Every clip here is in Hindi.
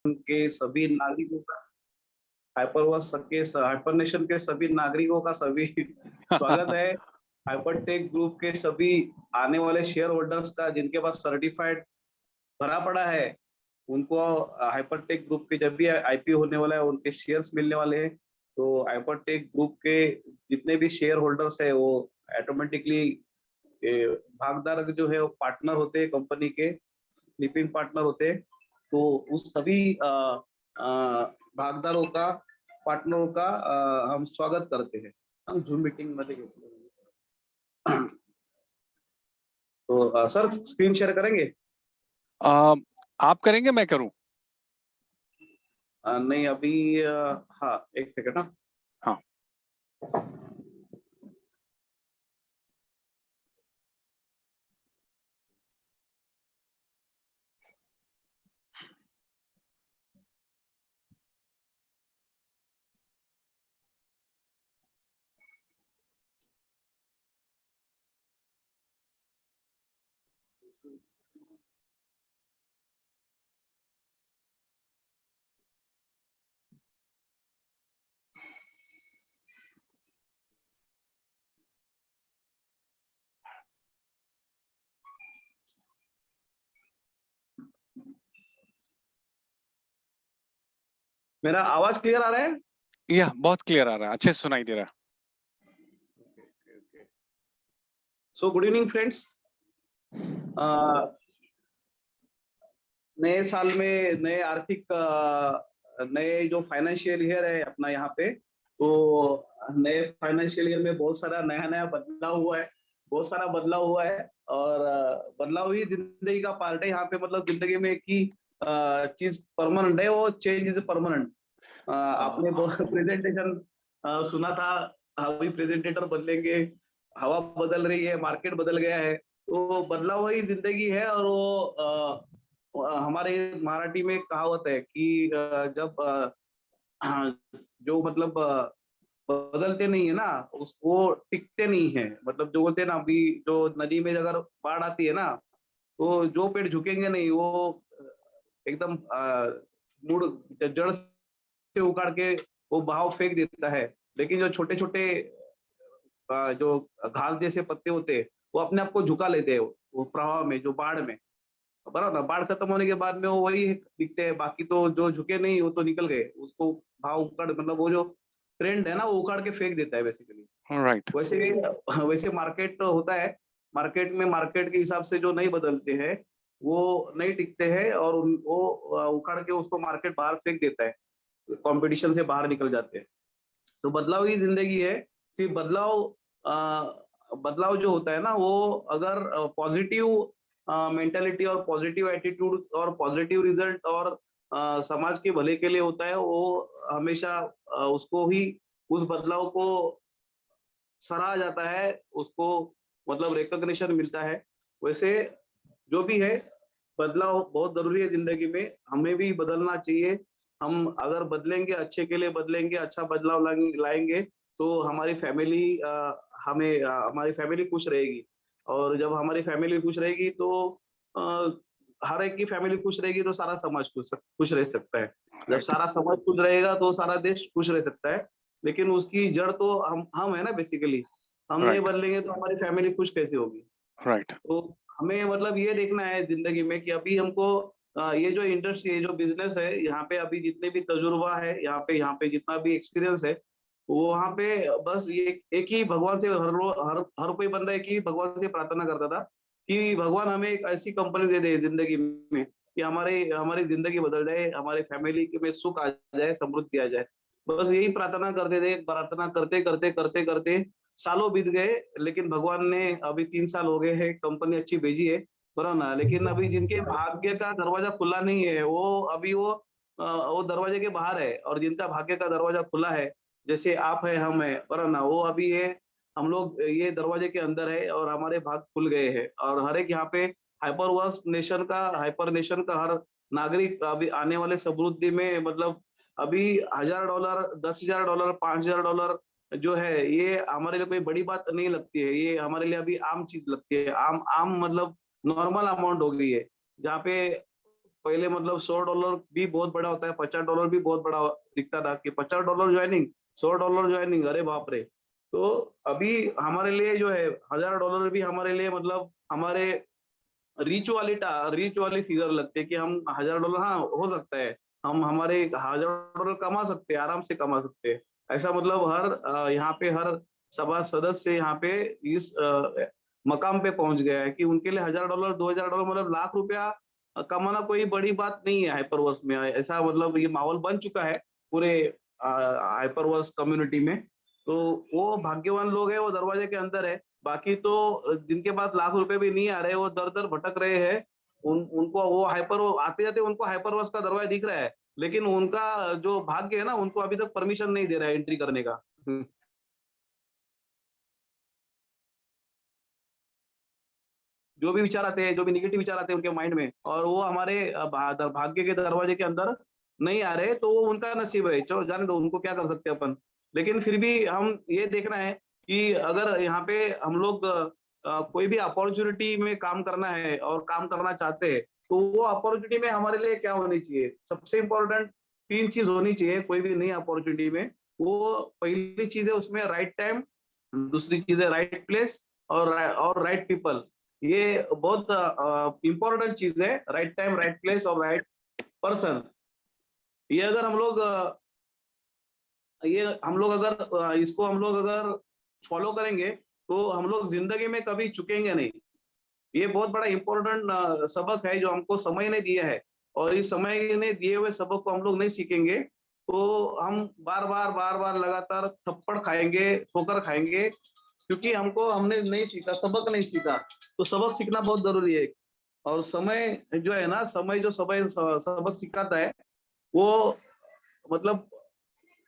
के सभी नागरिकों का हाइपरवर्स के हाइपरनेशन के सभी नागरिकों का सभी स्वागत है। हाइपरटेक ग्रुप के सभी आने वाले शेयर होल्डर्स का जिनके पास सर्टिफाइड भरा पड़ा है उनको हाइपरटेक ग्रुप के जब भी आईपीओ होने वाला है उनके शेयर्स मिलने वाले हैं। तो हाइपरटेक ग्रुप के जितने भी शेयर होल्डर्स है वो ऑटोमेटिकली भागधारक जो है वो पार्टनर होते हैं, कंपनी के स्लीपिंग पार्टनर होते हैं। तो उस सभी भागधारकों का पार्टनरों का हम स्वागत करते हैं। हम जूम मीटिंग मध्ये घेतलं। तो सर स्क्रीन शेयर करेंगे? आप करेंगे मैं करूं? नहीं अभी हाँ एक सेकंड ना। हाँ मेरा आवाज क्लियर आ रहा है? यह बहुत क्लियर आ रहा है, अच्छे से सुनाई दे रहा है। So good evening friends. नए साल में नए आर्थिक नए जो फाइनेंशियल ईयर है अपना यहाँ पे, तो नए फाइनेंशियल ईयर में बहुत सारा नया नया बदलाव हुआ है, बहुत सारा बदलाव हुआ है। और बदलाव ही जिंदगी का पार्ट है। यहाँ पे मतलब जिंदगी में एक ही चीज परमानेंट है, वो चेंज इज परमानेंट। आपने प्रेजेंटेशन सुना था, अभी प्रेजेंटेटर बदलेंगे, हवा बदल रही है, मार्केट बदल गया है। तो बदलाव ही जिंदगी है। और वो हमारे मराठी में कहावत है कि जब जो मतलब बदलते नहीं है ना उसको टिकते नहीं है। मतलब जो बोलते हैं ना, अभी जो नदी में अगर बाढ़ आती है ना तो जो पेड़ झुकेंगे नहीं वो एकदम मूड जड़ से उखाड़ के वो बहाव फेंक देता है। लेकिन जो छोटे छोटे जो घास जैसे पत्ते होते हैं वो अपने आप को झुका लेते हैं वो प्रवाह में, जो बाढ़ में, बराबर ना। बाढ़ खत्म होने के बाद में वो वही दिखते हैं, बाकी तो जो झुके नहीं वो तो निकल गए। उसको भाव उखाड़, मतलब वो जो ट्रेंड है ना वो उखाड़ के फेंक देता है बेसिकली। राइट। वैसे वैसे मार्केट होता है। मार्केट में मार्केट के हिसाब से जो नहीं बदलते हैं वो नहीं टिकते हैं और वो उखाड़ के उसको मार्केट बाहर फेंक देता है, कंपटीशन से बाहर निकल जाते हैं। तो बदलाव ही जिंदगी है। सिर्फ बदलाव जो होता है ना वो अगर पॉजिटिव मेंटालिटी और पॉजिटिव एटीट्यूड और पॉजिटिव रिजल्ट और समाज के भले के लिए होता है, वो हमेशा उसको ही उस बदलाव को सराहा जाता है, उसको मतलब रिकॉग्निशन मिलता है। वैसे जो भी है बदलाव बहुत जरूरी है जिंदगी में, हमें भी बदलना चाहिए। हम अगर बदलेंगे, अच्छे के लिए बदलेंगे, अच्छा बदलाव लाएंगे तो हमारी फैमिली हमारी फैमिली खुश रहेगी। और जब हमारी फैमिली खुश रहेगी तो अ, हर एक की फैमिली खुश रहेगी तो सारा समाज खुश रह सकता है। जब राइट। सारा समाज खुश रहेगा तो सारा देश खुश रह सकता है। लेकिन उसकी जड़ तो हम है ना बेसिकली। हम नहीं राइट। बदलेंगे तो हमारी फैमिली खुश कैसे होगी? राइट। तो हमें मतलब ये देखना है जिंदगी में कि अभी हमको ये जो इंडस्ट्री है, जो बिजनेस है, यहाँ पे अभी जितने भी तजुर्बा है, यहाँ पे जितना भी एक्सपीरियंस है, वो वहाँ पे बस ये एक ही भगवान से हर कोई बंदा एक ही भगवान से प्रार्थना करता था कि भगवान हमें एक ऐसी कंपनी दे दे जिंदगी में कि हमारी हमारी जिंदगी बदल जाए, हमारी फैमिली में सुख आ जाए, समृद्धि आ जाए। बस यही प्रार्थना करते थे। प्रार्थना करते करते करते करते सालों बीत गए। लेकिन भगवान ने अभी 3 साल हो गए हैं, कंपनी अच्छी भेजी है, बराबर ना। लेकिन अभी जिनके भाग्य का दरवाजा खुला नहीं है वो अभी वो दरवाजे के बाहर है। और जिनका भाग्य का दरवाजा खुला है, जैसे आप है, हम है, बराबर ना, वो अभी है, हम लोग ये दरवाजे के अंदर है और हमारे भाग खुल गए हैं। और हर एक यहाँ पे हाइपर नेशन का हर नागरिक अभी आने वाले समृद्धि में मतलब अभी $1000, $10,000, $5000 जो है ये हमारे लिए कोई बड़ी बात नहीं लगती है। ये हमारे लिए अभी आम चीज लगती है। आम आम मतलब नॉर्मल अमाउंट हो गई है, जहाँ पे पहले मतलब $100 भी बहुत बड़ा होता है, $50 भी बहुत बड़ा दिखता था कि $50 ज्वाइनिंग, $100 ज्वाइनिंग, अरे बाप रे। तो अभी हमारे लिए जो है $1000 भी हमारे लिए मतलब हमारे रीच वाली फिगर लगती है कि हम $1000, हाँ हो सकता है हम हमारे $1000 कमा सकते हैं, आराम से कमा सकते हैं। ऐसा मतलब हर यहाँ पे हर सभा सदस्य यहाँ पे इस मकाम पे पहुंच गया है कि उनके लिए $1000 $2000 मतलब लाख रुपया कमाना कोई बड़ी बात नहीं है हाइपरवर्स में। ऐसा मतलब ये माहौल बन चुका है पूरे हाइपरवर्स कम्युनिटी में। तो वो भाग्यवान लोग हैं, वो दरवाजे के अंदर है। बाकी तो जिनके पास लाख रुपए भी नहीं आ रहे, वो दर दर भटक रहे हैं। उनको वो आते जाते उनको हाइपरवर्स का दरवाजा दिख रहा है, लेकिन उनका जो भाग्य है ना, उनको अभी तक परमिशन नहीं दे रहा है एंट्री करने का। जो भी विचार आते हैं, जो भी निगेटिव विचार आते हैं उनके माइंड में, और वो हमारे भाग्य के दरवाजे के अंदर नहीं आ रहे, तो वो उनका नसीब है, चलो जाने दो, उनको क्या कर सकते हैं अपन। लेकिन फिर भी हम ये देखना है कि अगर यहाँ पे हम लोग कोई भी अपॉर्चुनिटी में काम करना है और काम करना चाहते हैं, तो वो अपॉर्चुनिटी में हमारे लिए क्या होनी चाहिए? सबसे इंपॉर्टेंट 3 चीज होनी चाहिए कोई भी नई अपॉर्चुनिटी में। वो पहली चीज है उसमें राइट टाइम, दूसरी चीज है राइट प्लेस, और राइट पीपल। ये बहुत इंपॉर्टेंट चीज है, राइट टाइम, राइट प्लेस और राइट पर्सन। ये अगर हम लोग इसको हम लोग अगर फॉलो करेंगे, तो हम लोग जिंदगी में कभी चुकेंगे नहीं। ये बहुत बड़ा इंपॉर्टेंट सबक है जो हमको समय ने दिया है, और इस समय ने दिए हुए सबक को हम लोग नहीं सीखेंगे, तो हम बार बार लगातार थप्पड़ खाएंगे, ठोकर खाएंगे, क्योंकि हमने नहीं सीखा, सबक नहीं सीखा। तो सबक सीखना बहुत जरूरी है। और समय जो है ना, समय जो सबक सिखाता है, वो मतलब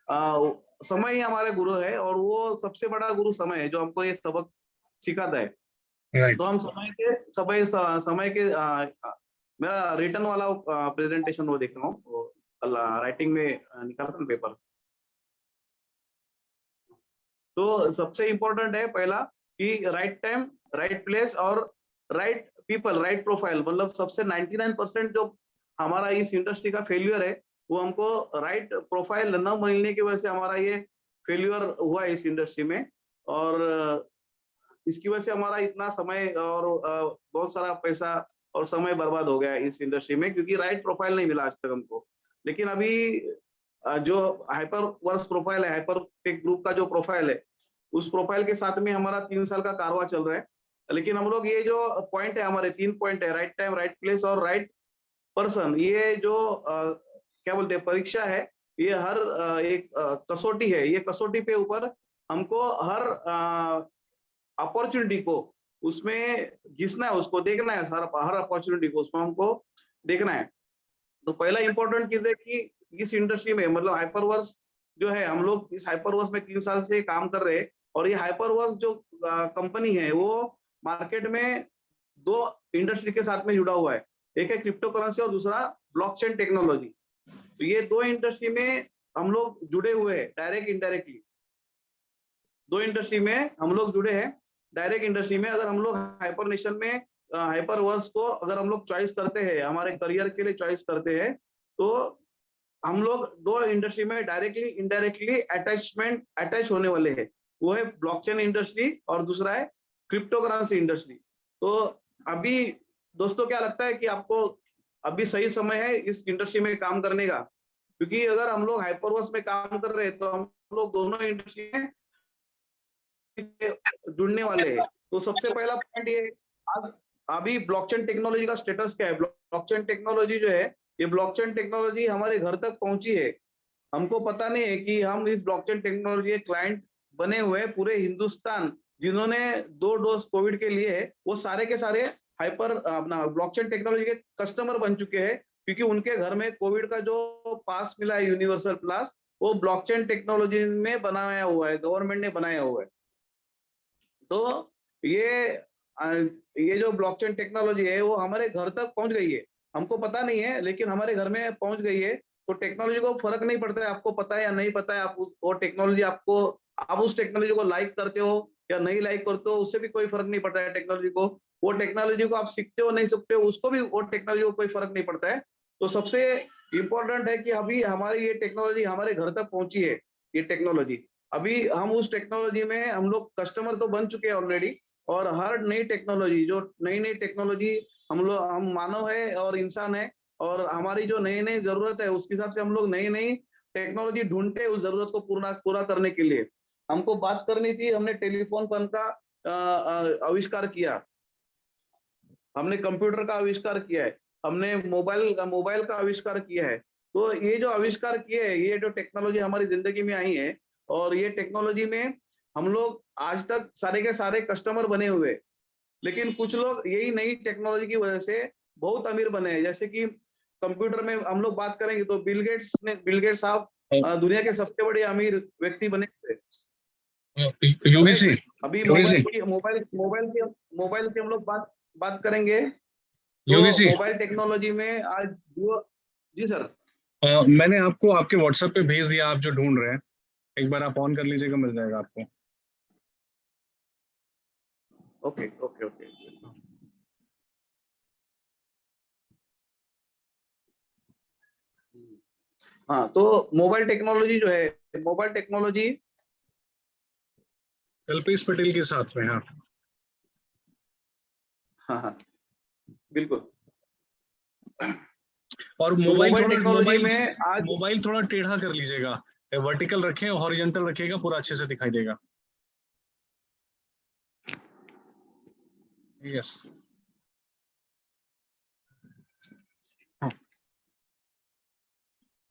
आ, समय ही हमारे गुरु है, और वो सबसे बड़ा गुरु समय है जो हमको ये सबक सिखाता है। राइट। तो हम समय के मेरा रिटर्न वाला प्रेजेंटेशन वो देख रहा हूँ, राइटिंग में निकालता हूँ पेपर। तो सबसे इम्पोर्टेंट है पहला कि राइट टाइम, राइट प्लेस और राइट पीपल, राइट प्रोफाइल। मतलब सबसे 99% जो हमारा इस इंडस्ट्री का फेल्यूर है, वो हमको राइट प्रोफाइल न मिलने की वजह से हमारा ये फेल्यूर हुआ है इस इंडस्ट्री में। और इसकी वजह से हमारा इतना समय और बहुत सारा पैसा और समय बर्बाद हो गया है इस इंडस्ट्री में, क्योंकि राइट प्रोफाइल नहीं मिला आज तक हमको। लेकिन अभी जो हाइपर वर्स प्रोफाइल है, हाइपर टेक ग्रुप का जो प्रोफाइल है, उस प्रोफाइल के साथ में हमारा 3 साल का कारवा चल रहा है। लेकिन हम लोग ये जो पॉइंट है, हमारे 3 पॉइंट है, राइट टाइम, राइट प्लेस और राइट पर्सन, ये जो क्या बोलते हैं परीक्षा है, ये हर एक कसौटी है। ये कसौटी पे ऊपर हमको हर अपॉर्चुनिटी को उसमें घिसना है, उसको देखना है, हर अपॉर्चुनिटी को उसमें हमको देखना है। तो पहला इंपॉर्टेंट चीज है कि इस इंडस्ट्री में मतलब हाइपरवर्स जो है, हम लोग इस हाइपरवर्स में 3 साल से काम कर रहे हैं, और ये हाइपरवर्स जो कंपनी है, वो मार्केट में 2 इंडस्ट्री के साथ में जुड़ा हुआ है। एक है क्रिप्टो करेंसी और दूसरा ब्लॉकचेन टेक्नोलॉजी। तो ये 2 इंडस्ट्री में हम लोग जुड़े हुए हैं, डायरेक्ट इनडायरेक्टली। 2 इंडस्ट्री में हम लोग जुड़े हैं डायरेक्ट इंडस्ट्री में। अगर हम लोग हाइपर नेशन में हाइपर वर्स को अगर हम लोग चॉइस करते हैं, हमारे करियर के लिए चॉइस करते हैं, तो हम लोग 2 इंडस्ट्री में डायरेक्टली इनडायरेक्टली अटैच होने वाले हैं। वो है ब्लॉकचेन इंडस्ट्री और दूसरा है क्रिप्टो करेंसी इंडस्ट्री। तो अभी दोस्तों क्या लगता है कि आपको अभी सही समय है इस इंडस्ट्री में काम करने का? क्योंकि अगर हम लोग हाइपरवर्स में काम कर रहे हैं, तो हम लोग दोनों इंडस्ट्री में जुड़ने वाले हैं। तो सबसे पहला पॉइंट ये, आज अभी ब्लॉकचेन टेक्नोलॉजी का स्टेटस क्या है? ब्लॉकचेन टेक्नोलॉजी जो है, ये ब्लॉकचेन टेक्नोलॉजी हमारे घर तक पहुंची है। हमको पता नहीं है कि हम इस ब्लॉकचेन टेक्नोलॉजी के क्लाइंट बने हुए पूरे हिंदुस्तान, जिन्होंने 2 डोज कोविड के लिए है, वो सारे के सारे हाइपर अपना ब्लॉकचेन टेक्नोलॉजी के कस्टमर बन चुके हैं, क्योंकि उनके घर में कोविड का जो पास मिला है, यूनिवर्सल पास, वो ब्लॉकचेन टेक्नोलॉजी में बनाया हुआ है, गवर्नमेंट ने बनाया हुआ है। तो ये जो ब्लॉकचेन टेक्नोलॉजी है, वो हमारे घर तक पहुंच गई है। हमको पता नहीं है, लेकिन हमारे घर में पहुंच गई है। तो टेक्नोलॉजी को फर्क नहीं पड़ता है आपको पता है या नहीं पता है, वो टेक्नोलॉजी आप उस टेक्नोलॉजी को लाइक करते हो या नहीं लाइक करते हो, उससे भी कोई फर्क नहीं पड़ता है टेक्नोलॉजी को। वो टेक्नोलॉजी को आप सीखते हो नहीं सीखते हो, उसको भी वो टेक्नोलॉजी को कोई फर्क नहीं पड़ता है। तो सबसे इम्पोर्टेंट है कि अभी हमारी ये टेक्नोलॉजी हमारे घर तक पहुंची है। ये टेक्नोलॉजी अभी हम उस टेक्नोलॉजी में हम लोग कस्टमर तो बन चुके हैं ऑलरेडी, और हर नई टेक्नोलॉजी जो नई नई टेक्नोलॉजी हम मानव है और इंसान है, और हमारी जो नई नई जरूरत है उसके हिसाब से हम लोग नई नई टेक्नोलॉजी ढूंढते हैं उस जरूरत को पूरा पूरा करने के लिए। हमको बात करनी थी, हमने टेलीफोन फोन का आविष्कार किया, हमने कंप्यूटर का आविष्कार किया है, हमने मोबाइल का आविष्कार किया है। तो ये जो आविष्कार किए हैं, ये जो टेक्नोलॉजी हमारी जिंदगी में आई है, और ये टेक्नोलॉजी में हम लोग आज तक सारे के सारे कस्टमर बने हुए, लेकिन कुछ लोग यही नई टेक्नोलॉजी की वजह से बहुत अमीर बने हैं। जैसे कि कंप्यूटर में हम लोग बात करेंगे तो बिल गेट्स साहब दुनिया के सबसे बड़े अमीर व्यक्ति बने थे। योगी जी, अभी योगी जी, मोबाइल की हम लोग बात करेंगे तो योगी जी, मोबाइल टेक्नोलॉजी में आज जी सर। मैंने आपको आपके व्हाट्सएप पे भेज दिया, आप जो ढूंढ रहे हैं, एक बार आप ऑन कर लीजिएगा, मिल जाएगा आपको। Okay okay okay. हाँ, तो मोबाइल टेक्नोलॉजी जो है, मोबाइल टेक्नोलॉजी कल्पेश पटेल के साथ में। हाँ हाँ हाँ बिल्कुल। और तो मोबाइल टेक्नोलॉजी में आज मोबाइल थोड़ा टेढ़ा कर लीजिएगा, वर्टिकल रखें, हॉरिजॉन्टल रखिएगा, पूरा अच्छे से दिखाई देगा। Yes,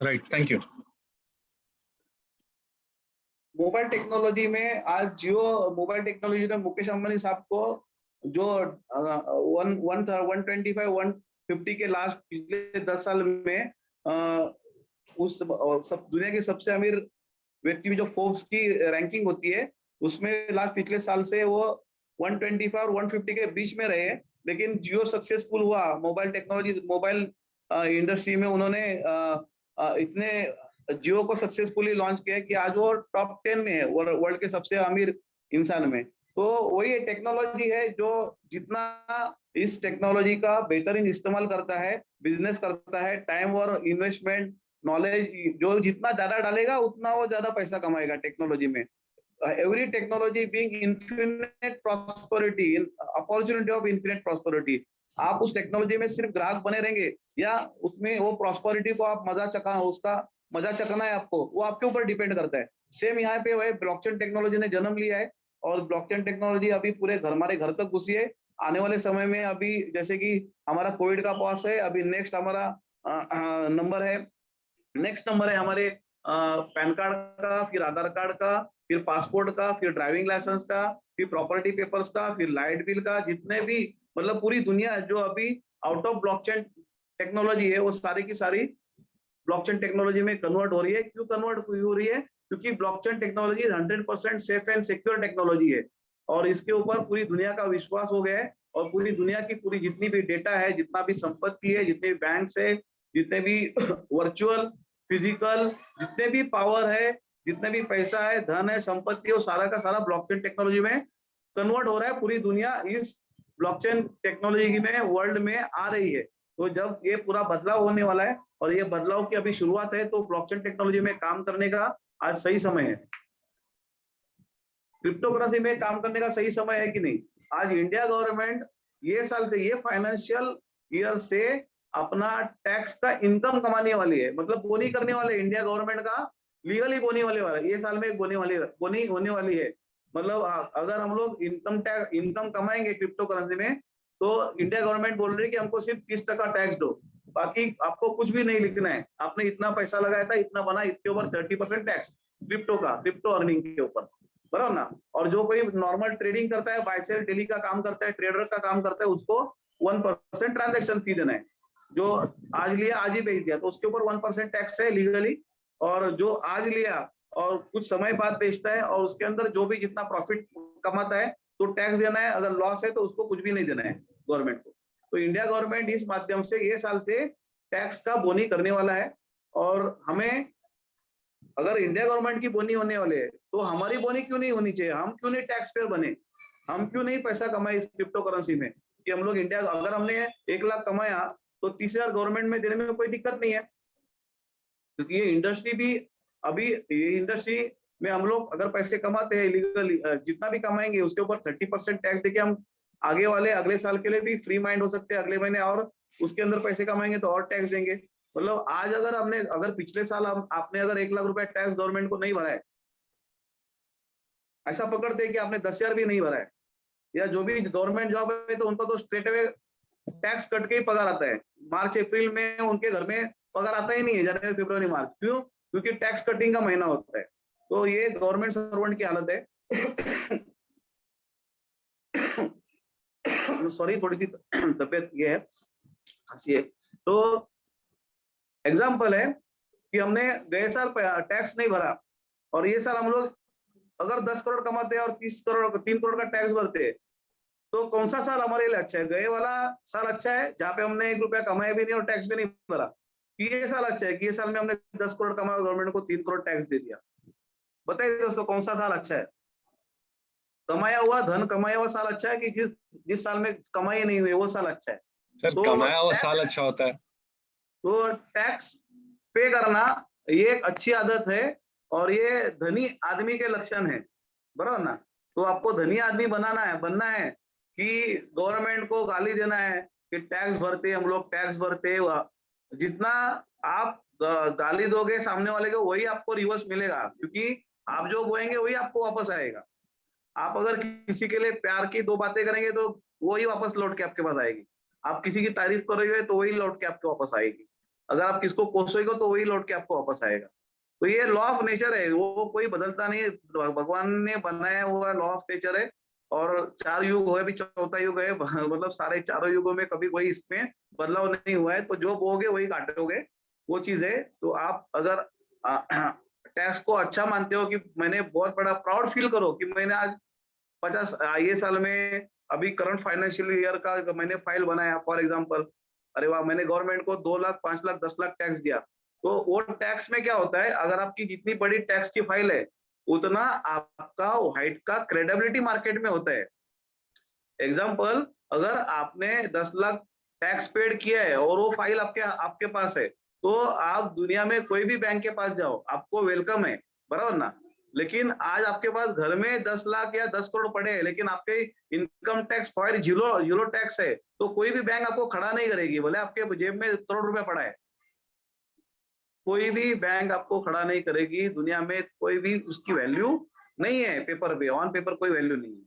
right, thank you. Mobile technology में आज जियो मोबाइल टेक्नोलॉजी ने मुकेश अंबानी साहब को जो 125-150 के लास्ट पिछले 10 साल में उस सब दुनिया के सबसे अमीर व्यक्ति जो फोर्ब्स की रैंकिंग होती है उसमें लास्ट पिछले साल से वो 125 और 150 के बीच में रहे। लेकिन जियो सक्सेसफुल हुआ मोबाइल टेक्नोलॉजी मोबाइल इंडस्ट्री में, उन्होंने इतने जियो को सक्सेसफुली लॉन्च किया कि आज वो टॉप 10 में है वर्ल्ड के सबसे अमीर इंसान में। तो वही टेक्नोलॉजी है जो जितना इस टेक्नोलॉजी का बेहतरीन इस्तेमाल करता है, बिजनेस करता है, टाइम और इन्वेस्टमेंट नॉलेज जो जितना ज्यादा डालेगा उतना वो ज्यादा पैसा कमाएगा टेक्नोलॉजी में। Every technology being infinite prosperity, opportunity of infinite prosperity. आप उस टेक्नोलॉजी में सिर्फ ग्राहक बने रहेंगे या उसमें वो प्रॉस्पेरिटी को आप उसका मजा चखना है आपको, वो आपके ऊपर डिपेंड करता है। सेम यहाँ पे वह ब्लॉकचेन टेक्नोलॉजी ने जन्म लिया है, और ब्लॉकचेन टेक्नोलॉजी अभी पूरे हमारे घर तक घुसी है। आने वाले समय में अभी जैसे कि हमारा कोविड का पास है, अभी नेक्स्ट हमारा नंबर है, नेक्स्ट नंबर है हमारे पैन कार्ड का, फिर आधार कार्ड का, फिर पासपोर्ट का, फिर ड्राइविंग लाइसेंस का, फिर प्रॉपर्टी पेपर्स का, फिर लाइट बिल का, जितने भी मतलब पूरी दुनिया जो अभी आउट ऑफ ब्लॉकचेन टेक्नोलॉजी है वो सारी की सारी ब्लॉकचेन टेक्नोलॉजी में कन्वर्ट हो रही है। क्यों कन्वर्ट हो रही है? क्योंकि blockchain technology 100% safe and secure technology है, और इसके ऊपर पूरी दुनिया का विश्वास हो गया है। और पूरी दुनिया की पूरी जितनी भी डेटा है, जितना भी संपत्ति है, जितने भी बैंक है, जितने भी वर्चुअल फिजिकल जितने भी पावर है, जितने भी पैसा है, धन है, संपत्ति है, सारा का सारा ब्लॉकचेन टेक्नोलॉजी में कन्वर्ट हो रहा है। पूरी दुनिया इस ब्लॉकचेन टेक्नोलॉजी में वर्ल्ड में आ रही है। तो जब ये पूरा बदलाव होने वाला है और ये बदलाव की अभी शुरुआत है, तो ब्लॉकचेन टेक्नोलॉजी में काम करने का आज सही समय है। क्रिप्टोकरेंसी में काम करने का सही समय है कि नहीं? आज इंडिया गवर्नमेंट ये साल से, ये फाइनेंशियल ईयर से अपना टैक्स का इनकम कमाने वाली है, मतलब बोनी करने वाले इंडिया गवर्नमेंट का लीगली बोनी वाले वाला ये साल में बोनी होने वाली है। मतलब अगर हम लोग इनकम कमाएंगे क्रिप्टो करेंसी में, तो इंडिया गवर्नमेंट बोल रही है कि हमको सिर्फ 30% टैक्स दो, बाकी आपको कुछ भी नहीं लिखना है। आपने इतना पैसा लगाया था, इतना बना, इसके ऊपर 30% टैक्स क्रिप्टो अर्निंग के ऊपर, बराबर ना। और जो कोई नॉर्मल ट्रेडिंग करता है, बाय सेल डेली का काम करता है, ट्रेडर का काम करता है, उसको 1% ट्रांजेक्शन फी देना है। जो आज लिया आज ही बेच दिया तो उसके ऊपर 1% टैक्स है लीगली, और जो आज लिया और कुछ समय बाद बेचता है और उसके अंदर जो भी जितना प्रॉफिट कमाता है तो टैक्स देना है, अगर लॉस है तो उसको कुछ भी नहीं देना है गवर्नमेंट को। तो इंडिया गवर्नमेंट इस माध्यम से ये साल से टैक्स का बोनी करने वाला है, और हमें अगर इंडिया गवर्नमेंट की बोनी होने वाले है तो हमारी बोनी क्यों नहीं होनी चाहिए? हम क्यों नहीं टैक्स पेयर बने? हम क्यों नहीं पैसा कमाए इस क्रिप्टो करेंसी में? कि हम लोग इंडिया, अगर हमने 1 लाख कमाया तो 30,000 गवर्नमेंट में देने में कोई दिक्कत नहीं है, क्योंकि ये इंडस्ट्री भी अभी ये इंडस्ट्री में हम लोग अगर पैसे कमाते हैं इलीगली, जितना भी कमाएंगे उसके ऊपर 30% टैक्स देके हम आगे वाले अगले साल के लिए भी फ्री माइंड हो सकते हैं, अगले महीने और उसके अंदर पैसे कमाएंगे तो और टैक्स देंगे। मतलब आज अगर पिछले साल आपने अगर 1 लाख रुपए टैक्स गवर्नमेंट को नहीं भरा है, ऐसा पकड़ते हैं कि आपने 10,000 भी नहीं भरा है, या जो भी गवर्नमेंट जॉब है तो उनको तो स्ट्रेट अवे टैक्स कट के ही पगार आता है। मार्च अप्रैल में उनके घर में पगार आता ही नहीं है, जनवरी फरवरी मार्च। क्यों? क्योंकि टैक्स कटिंग का महीना होता है। तो ये गवर्नमेंट सर्वेंट की हालत है। सॉरी, थोड़ी सी तबीयत ये है, खांसी है। तो एग्जाम्पल है कि हमने गए साल टैक्स नहीं भरा और ये साल हम लोग अगर 10 करोड़ कमाते हैं और 3 करोड़ का टैक्स भरते हैं, तो कौन सा साल हमारे लिए अच्छा है? गए वाला साल अच्छा है जहाँ पे हमने 1 रुपया कमाया भी नहीं और टैक्स भी नहीं भरा, कि ये साल अच्छा है कि ये साल में हमने 10 करोड़ कमाया और गवर्नमेंट को 3 करोड़ टैक्स दे दिया? बताइए दोस्तों, कौन सा साल अच्छा है? धन कमाया हुआ साल अच्छा है कि जिस साल में कमाई नहीं हुई वो साल अच्छा है? सर तो कमाया हुआ साल अच्छा होता है। तो टैक्स पे करना ये एक अच्छी आदत है और ये धनी आदमी के लक्षण है, बराबर ना? तो आपको धनी आदमी बनना है कि गवर्नमेंट को गाली देना है कि टैक्स भरते, हम लोग टैक्स भरते। जितना आप गाली दोगे सामने वाले को वही आपको रिवर्स मिलेगा, क्योंकि आप जो बोएंगे वही आपको वापस आएगा। आप अगर किसी के लिए प्यार की 2 बातें करेंगे तो वही वापस लौट के आपके पास आएगी। आप किसी की तारीफ करोगे तो वही लौट के आपके वापस आएगी। अगर आप किसको कोसोगे तो वही लौट के आपको वापस आएगा। तो ये लॉ ऑफ नेचर है, वो कोई बदलता नहीं है, भगवान ने बनाया हुआ लॉ ऑफ नेचर है। और 4 युग हुए भी 4था युग है, मतलब सारे चारों युगों में कभी कोई इसमें बदलाव नहीं हुआ है। तो जो बोगे वही काटोगे, वो चीज है। तो आप अगर टैक्स को अच्छा मानते हो कि मैंने बहुत बड़ा प्राउड फील करो कि मैंने आज 50 ये साल में अभी करंट फाइनेंशियल ईयर का मैंने फाइल बनाया फॉर एग्जांपल, अरे वाह, मैंने गवर्नमेंट को 2 लाख 5 लाख 10 लाख टैक्स दिया। तो वो टैक्स में क्या होता है, अगर आपकी जितनी बड़ी टैक्स की फाइल है उतना आपका हाइट का क्रेडिबिलिटी मार्केट में होता है। एग्जांपल, अगर आपने 10 लाख टैक्स पेड किया है और वो फाइल आपके पास है, तो आप दुनिया में कोई भी बैंक के पास जाओ, आपको वेलकम है, बराबर ना? लेकिन आज आपके पास घर में 10 लाख या 10 करोड़ पड़े हैं, लेकिन आपके income tax file zero tax है, तो कोई भी बैंक आपको खड़ा नहीं करेगी, भले आपके जेब में करोड़ रुपए पड़ा है। कोई भी बैंक आपको खड़ा नहीं करेगी दुनिया में, कोई भी उसकी वैल्यू नहीं है पेपर पे, ऑन पेपर कोई वैल्यू नहीं है।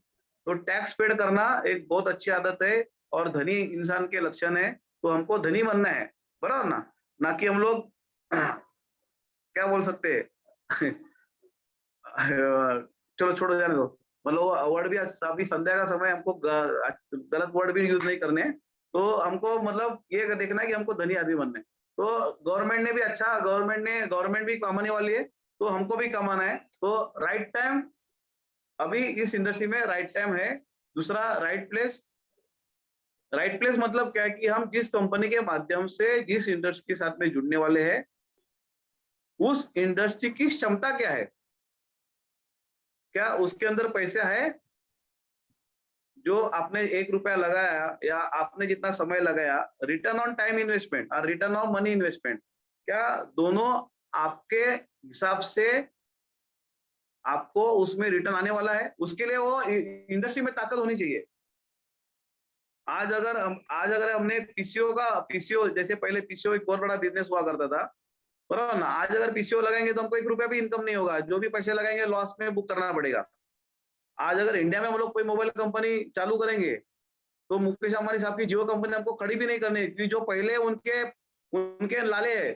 तो टैक्स पेड करना एक बहुत अच्छी आदत है और धनी इंसान के लक्षण है। तो हमको धनी बनना है, बराबर ना? ना कि हम लोग क्या बोल सकते हैं चलो छोड़ो, जाने दो। मतलब वर्ड भी अभी संध्या का समय, हमको गलत वर्ड भी यूज नहीं करने। तो हमको मतलब ये देखना है कि हमको धनी आदमी बनना है। तो गवर्नमेंट ने भी अच्छा, गवर्नमेंट भी कमाने वाली है, तो हमको भी कमाना है। तो राइट टाइम, अभी इस इंडस्ट्री में राइट टाइम है। दूसरा, राइट प्लेस मतलब क्या है कि हम जिस कंपनी के माध्यम से जिस इंडस्ट्री के साथ में जुड़ने वाले हैं, उस इंडस्ट्री की क्षमता क्या है, क्या उसके अंदर पैसा है? जो आपने 1 रुपया लगाया या आपने जितना समय लगाया, रिटर्न ऑन टाइम इन्वेस्टमेंट और रिटर्न ऑन मनी इन्वेस्टमेंट, क्या दोनों आपके हिसाब से आपको उसमें रिटर्न आने वाला है? उसके लिए वो इंडस्ट्री में ताकत होनी चाहिए। आज अगर हमने पीसीओ जैसे पहले पीसीओ एक बहुत बड़ा बिजनेस हुआ करता था, बराबर ना? आज अगर पीसीओ लगाएंगे तो हमको 1 रुपया भी इनकम नहीं होगा, जो भी पैसे लगाएंगे लॉस में बुक करना पड़ेगा। आज अगर इंडिया में हम लोग कोई मोबाइल कंपनी चालू करेंगे तो मुकेश अंबानी साहब की जियो कंपनी हमको खड़ी भी नहीं करनी, क्योंकि जो पहले उनके लाले है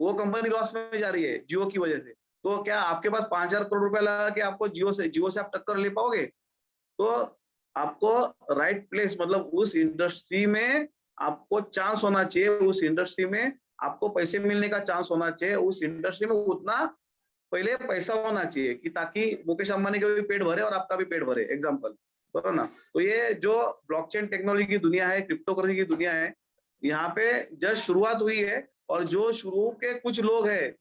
वो कंपनी लॉस में जा रही है जियो की वजह से। तो क्या आपके पास 5,000 करोड़ रुपया लगा के आपको जियो से आप टक्कर ले पाओगे? तो आपको राइट प्लेस मतलब उस इंडस्ट्री में आपको चांस होना चाहिए, उस इंडस्ट्री में आपको पैसे मिलने का चांस होना चाहिए, उस इंडस्ट्री में उतना पहले पैसा होना चाहिए कि ताकि मुकेश अंबानी का भी पेट भरे और आपका भी पेट भरे। एग्जाम्पल, बराबर ना? तो ये जो ब्लॉकचेन टेक्नोलॉजी की दुनिया है, क्रिप्टो करेंसी की दुनिया है, यहाँ पे जस्ट शुरुआत हुई है और जो शुरू के कुछ लोग हैं,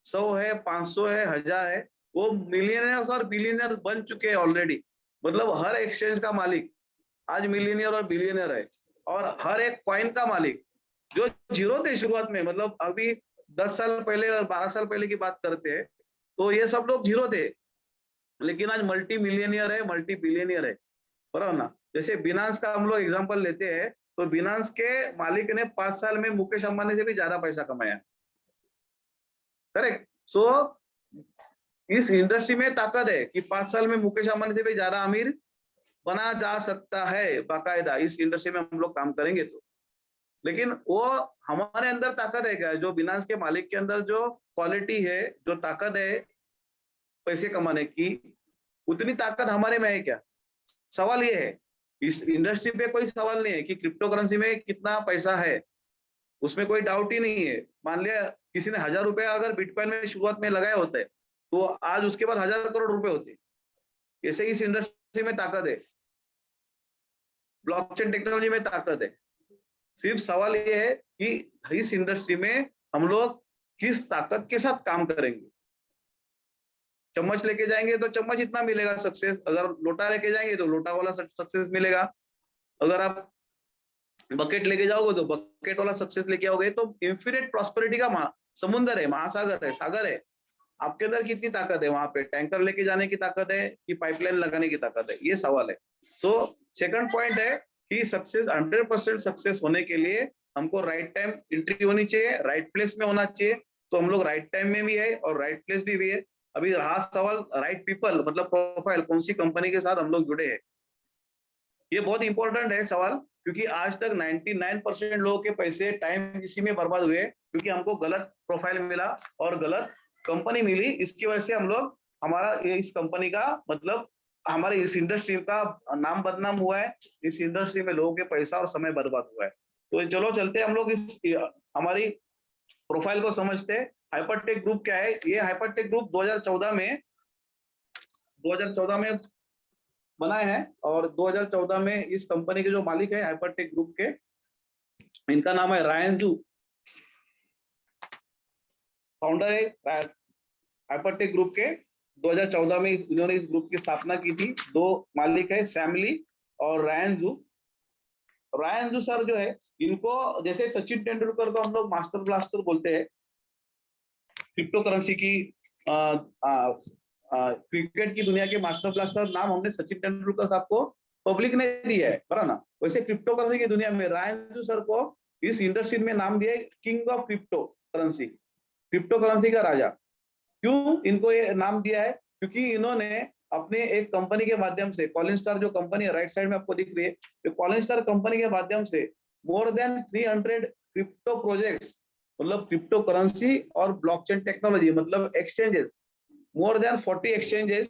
100 है, 500 है, 1000 है, वो मिलियनर्स और बिलियनर बन चुके हैं ऑलरेडी। मतलब हर एक्सचेंज का मालिक आज मिलियनियर और बिलियनर है, और हर एक कॉइन का मालिक जो जीरो थे शुरुआत में, मतलब अभी 10 साल पहले और 12 साल पहले की बात करते हैं तो ये सब लोग जीरो थे, लेकिन आज मल्टी मिलियनियर है, मल्टी बिलियनियर है, बराबर ना। जैसे बिनांस का हम लोग एग्जांपल लेते हैं, तो बिनांस के मालिक ने 5 साल में मुकेश अंबानी से भी ज्यादा पैसा कमाया, करेक्ट। सो इस इंडस्ट्री में ताकत है कि 5 साल में मुकेश अंबानी से भी ज्यादा अमीर बना जा सकता है, बाकायदा इस इंडस्ट्री में हम लोग काम करेंगे तो। लेकिन वो हमारे अंदर ताकत है क्या? जो बिनांस के मालिक के अंदर जो क्वालिटी है, जो ताकत है पैसे कमाने की, उतनी ताकत हमारे में है क्या? सवाल ये है। इस इंडस्ट्री पे कोई सवाल नहीं है कि क्रिप्टो करेंसी में कितना पैसा है, उसमें कोई डाउट ही नहीं है। मान लिया किसी ने 1000 रुपए अगर बिटकॉइन में शुरुआत में लगाए होते तो आज उसके बाद 1000 करोड़ रुपए होते। ऐसे इस इंडस्ट्री में ताकत है, ब्लॉकचेन टेक्नोलॉजी में ताकत है। सिर्फ सवाल ये है कि इस इंडस्ट्री में हम लोग किस ताकत के साथ काम करेंगे। चम्मच लेके जाएंगे तो चम्मच इतना मिलेगा सक्सेस, अगर लोटा लेके जाएंगे तो लोटा वाला सक्सेस मिलेगा, अगर आप बकेट लेके जाओगे तो बकेट वाला सक्सेस लेके आओगे। तो इन्फिनिट प्रॉस्पेरिटी का समुंदर है, महासागर है, सागर है। आपके अंदर कितनी ताकत है? वहां पे टैंकर लेके जाने की ताकत है कि पाइपलाइन लगाने की ताकत है, ये सवाल है। सो सेकंड पॉइंट है कि सक्सेस 100% सक्सेस होने के लिए हमको राइट टाइम एंट्री होनी चाहिए, राइट प्लेस में होना चाहिए। तो हम लोग राइट टाइम में भी है और राइट प्लेस भी है। अभी रहा सवाल राइट पीपल, मतलब प्रोफाइल, कौन सी कंपनी के साथ हम लोग जुड़े हैं, ये बहुत इंपॉर्टेंट है सवाल। क्योंकि आज तक 99% लोगों के पैसे टाइम इसी में बर्बाद हुए, क्योंकि हमको गलत प्रोफाइल मिला और गलत कंपनी मिली। इसकी वजह से हम लोग, हमारा इस कंपनी का मतलब हमारे इस इंडस्ट्री का नाम बदनाम हुआ है, इस इंडस्ट्री में लोगों के पैसा और समय बर्बाद हुआ है। तो चलो चलते हैं हम लोग इस हमारी प्रोफाइल को समझते हैं। हाइपरटेक ग्रुप क्या है? ये हाइपरटेक ग्रुप 2014 में बनाए हैं, और 2014 में इस कंपनी के जो मालिक है हाइपरटेक ग्रुप के, इनका नाम है रायन जू, फाउंडर है हाइपरटेक ग्रुप के। 2014 में इन्होंने इस ग्रुप की स्थापना की थी। दो मालिक है, सैम ली और रायन जू। रायन जू सर जो है, इनको जैसे सचिन तेंदुलकर को हम लोग मास्टर ब्लास्टर बोलते हैं क्रिप्टो करेंसी की, क्रिकेट की दुनिया के मास्टर ब्लास्टर नाम हमने सचिन तेंदुलकर साहब को पब्लिक ने दिया है, बराबर ना। वैसे क्रिप्टो करेंसी की दुनिया में रायन जू सर को इस इंडस्ट्री में नाम दिया है king of crypto currency, crypto currency का राजा। क्यों इनको ये नाम दिया है? क्योंकि इन्होंने अपने एक कंपनी के माध्यम से, कॉलिन स्टार जो कंपनी है राइट साइड में आपको दिख रही है, तो कॉलिन स्टार कंपनी के माध्यम से मोर देन 300 क्रिप्टो प्रोजेक्ट्स, मतलब क्रिप्टो करेंसी और ब्लॉकचेन टेक्नोलॉजी, मतलब exchanges, more than 40 exchanges,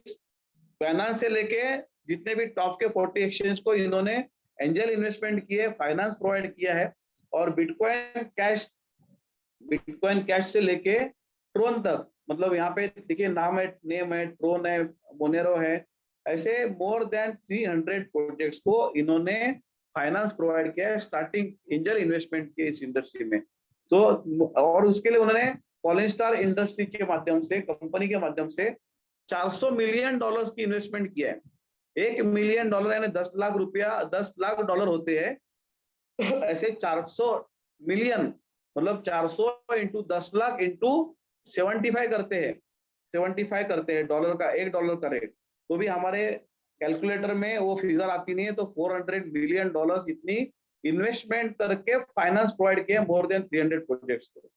finance से लेके जितने भी टॉप के 40 एक्सचेंज को इन्होंने एंजल इन्वेस्टमेंट किए, फाइनेंस प्रोवाइड किया है। और बिटकॉइन कैश से लेके ट्रोन तक, मतलब यहाँ पे देखिए नाम है, नेम है, ट्रोन है, मोनेरो है, ऐसे मोर देन 300 प्रोजेक्ट्स को इन्होंने फाइनेंस प्रोवाइड किया है स्टार्टिंग एंजल इन्वेस्टमेंट के इस इंडस्ट्री में। तो और उसके लिए उन्होंने कॉलिन स्टार इंडस्ट्री के माध्यम से, कंपनी के माध्यम से $400 मिलियन की इन्वेस्टमेंट किया है। $1 मिलियन यानी 10 लाख रुपया, 10 लाख डॉलर होते हैं। ऐसे 400 मिलियन मतलब 400 इंटू 10 लाख इंटू 75 करते हैं, 75 करते हैं डॉलर का, $1 का रेट। तो भी हमारे कैलकुलेटर में वो फिगर आती नहीं है। तो $400 मिलियन इतनी इन्वेस्टमेंट करके फाइनेंस प्रोवाइड किए मोर देन 300 प्रोजेक्ट्स को।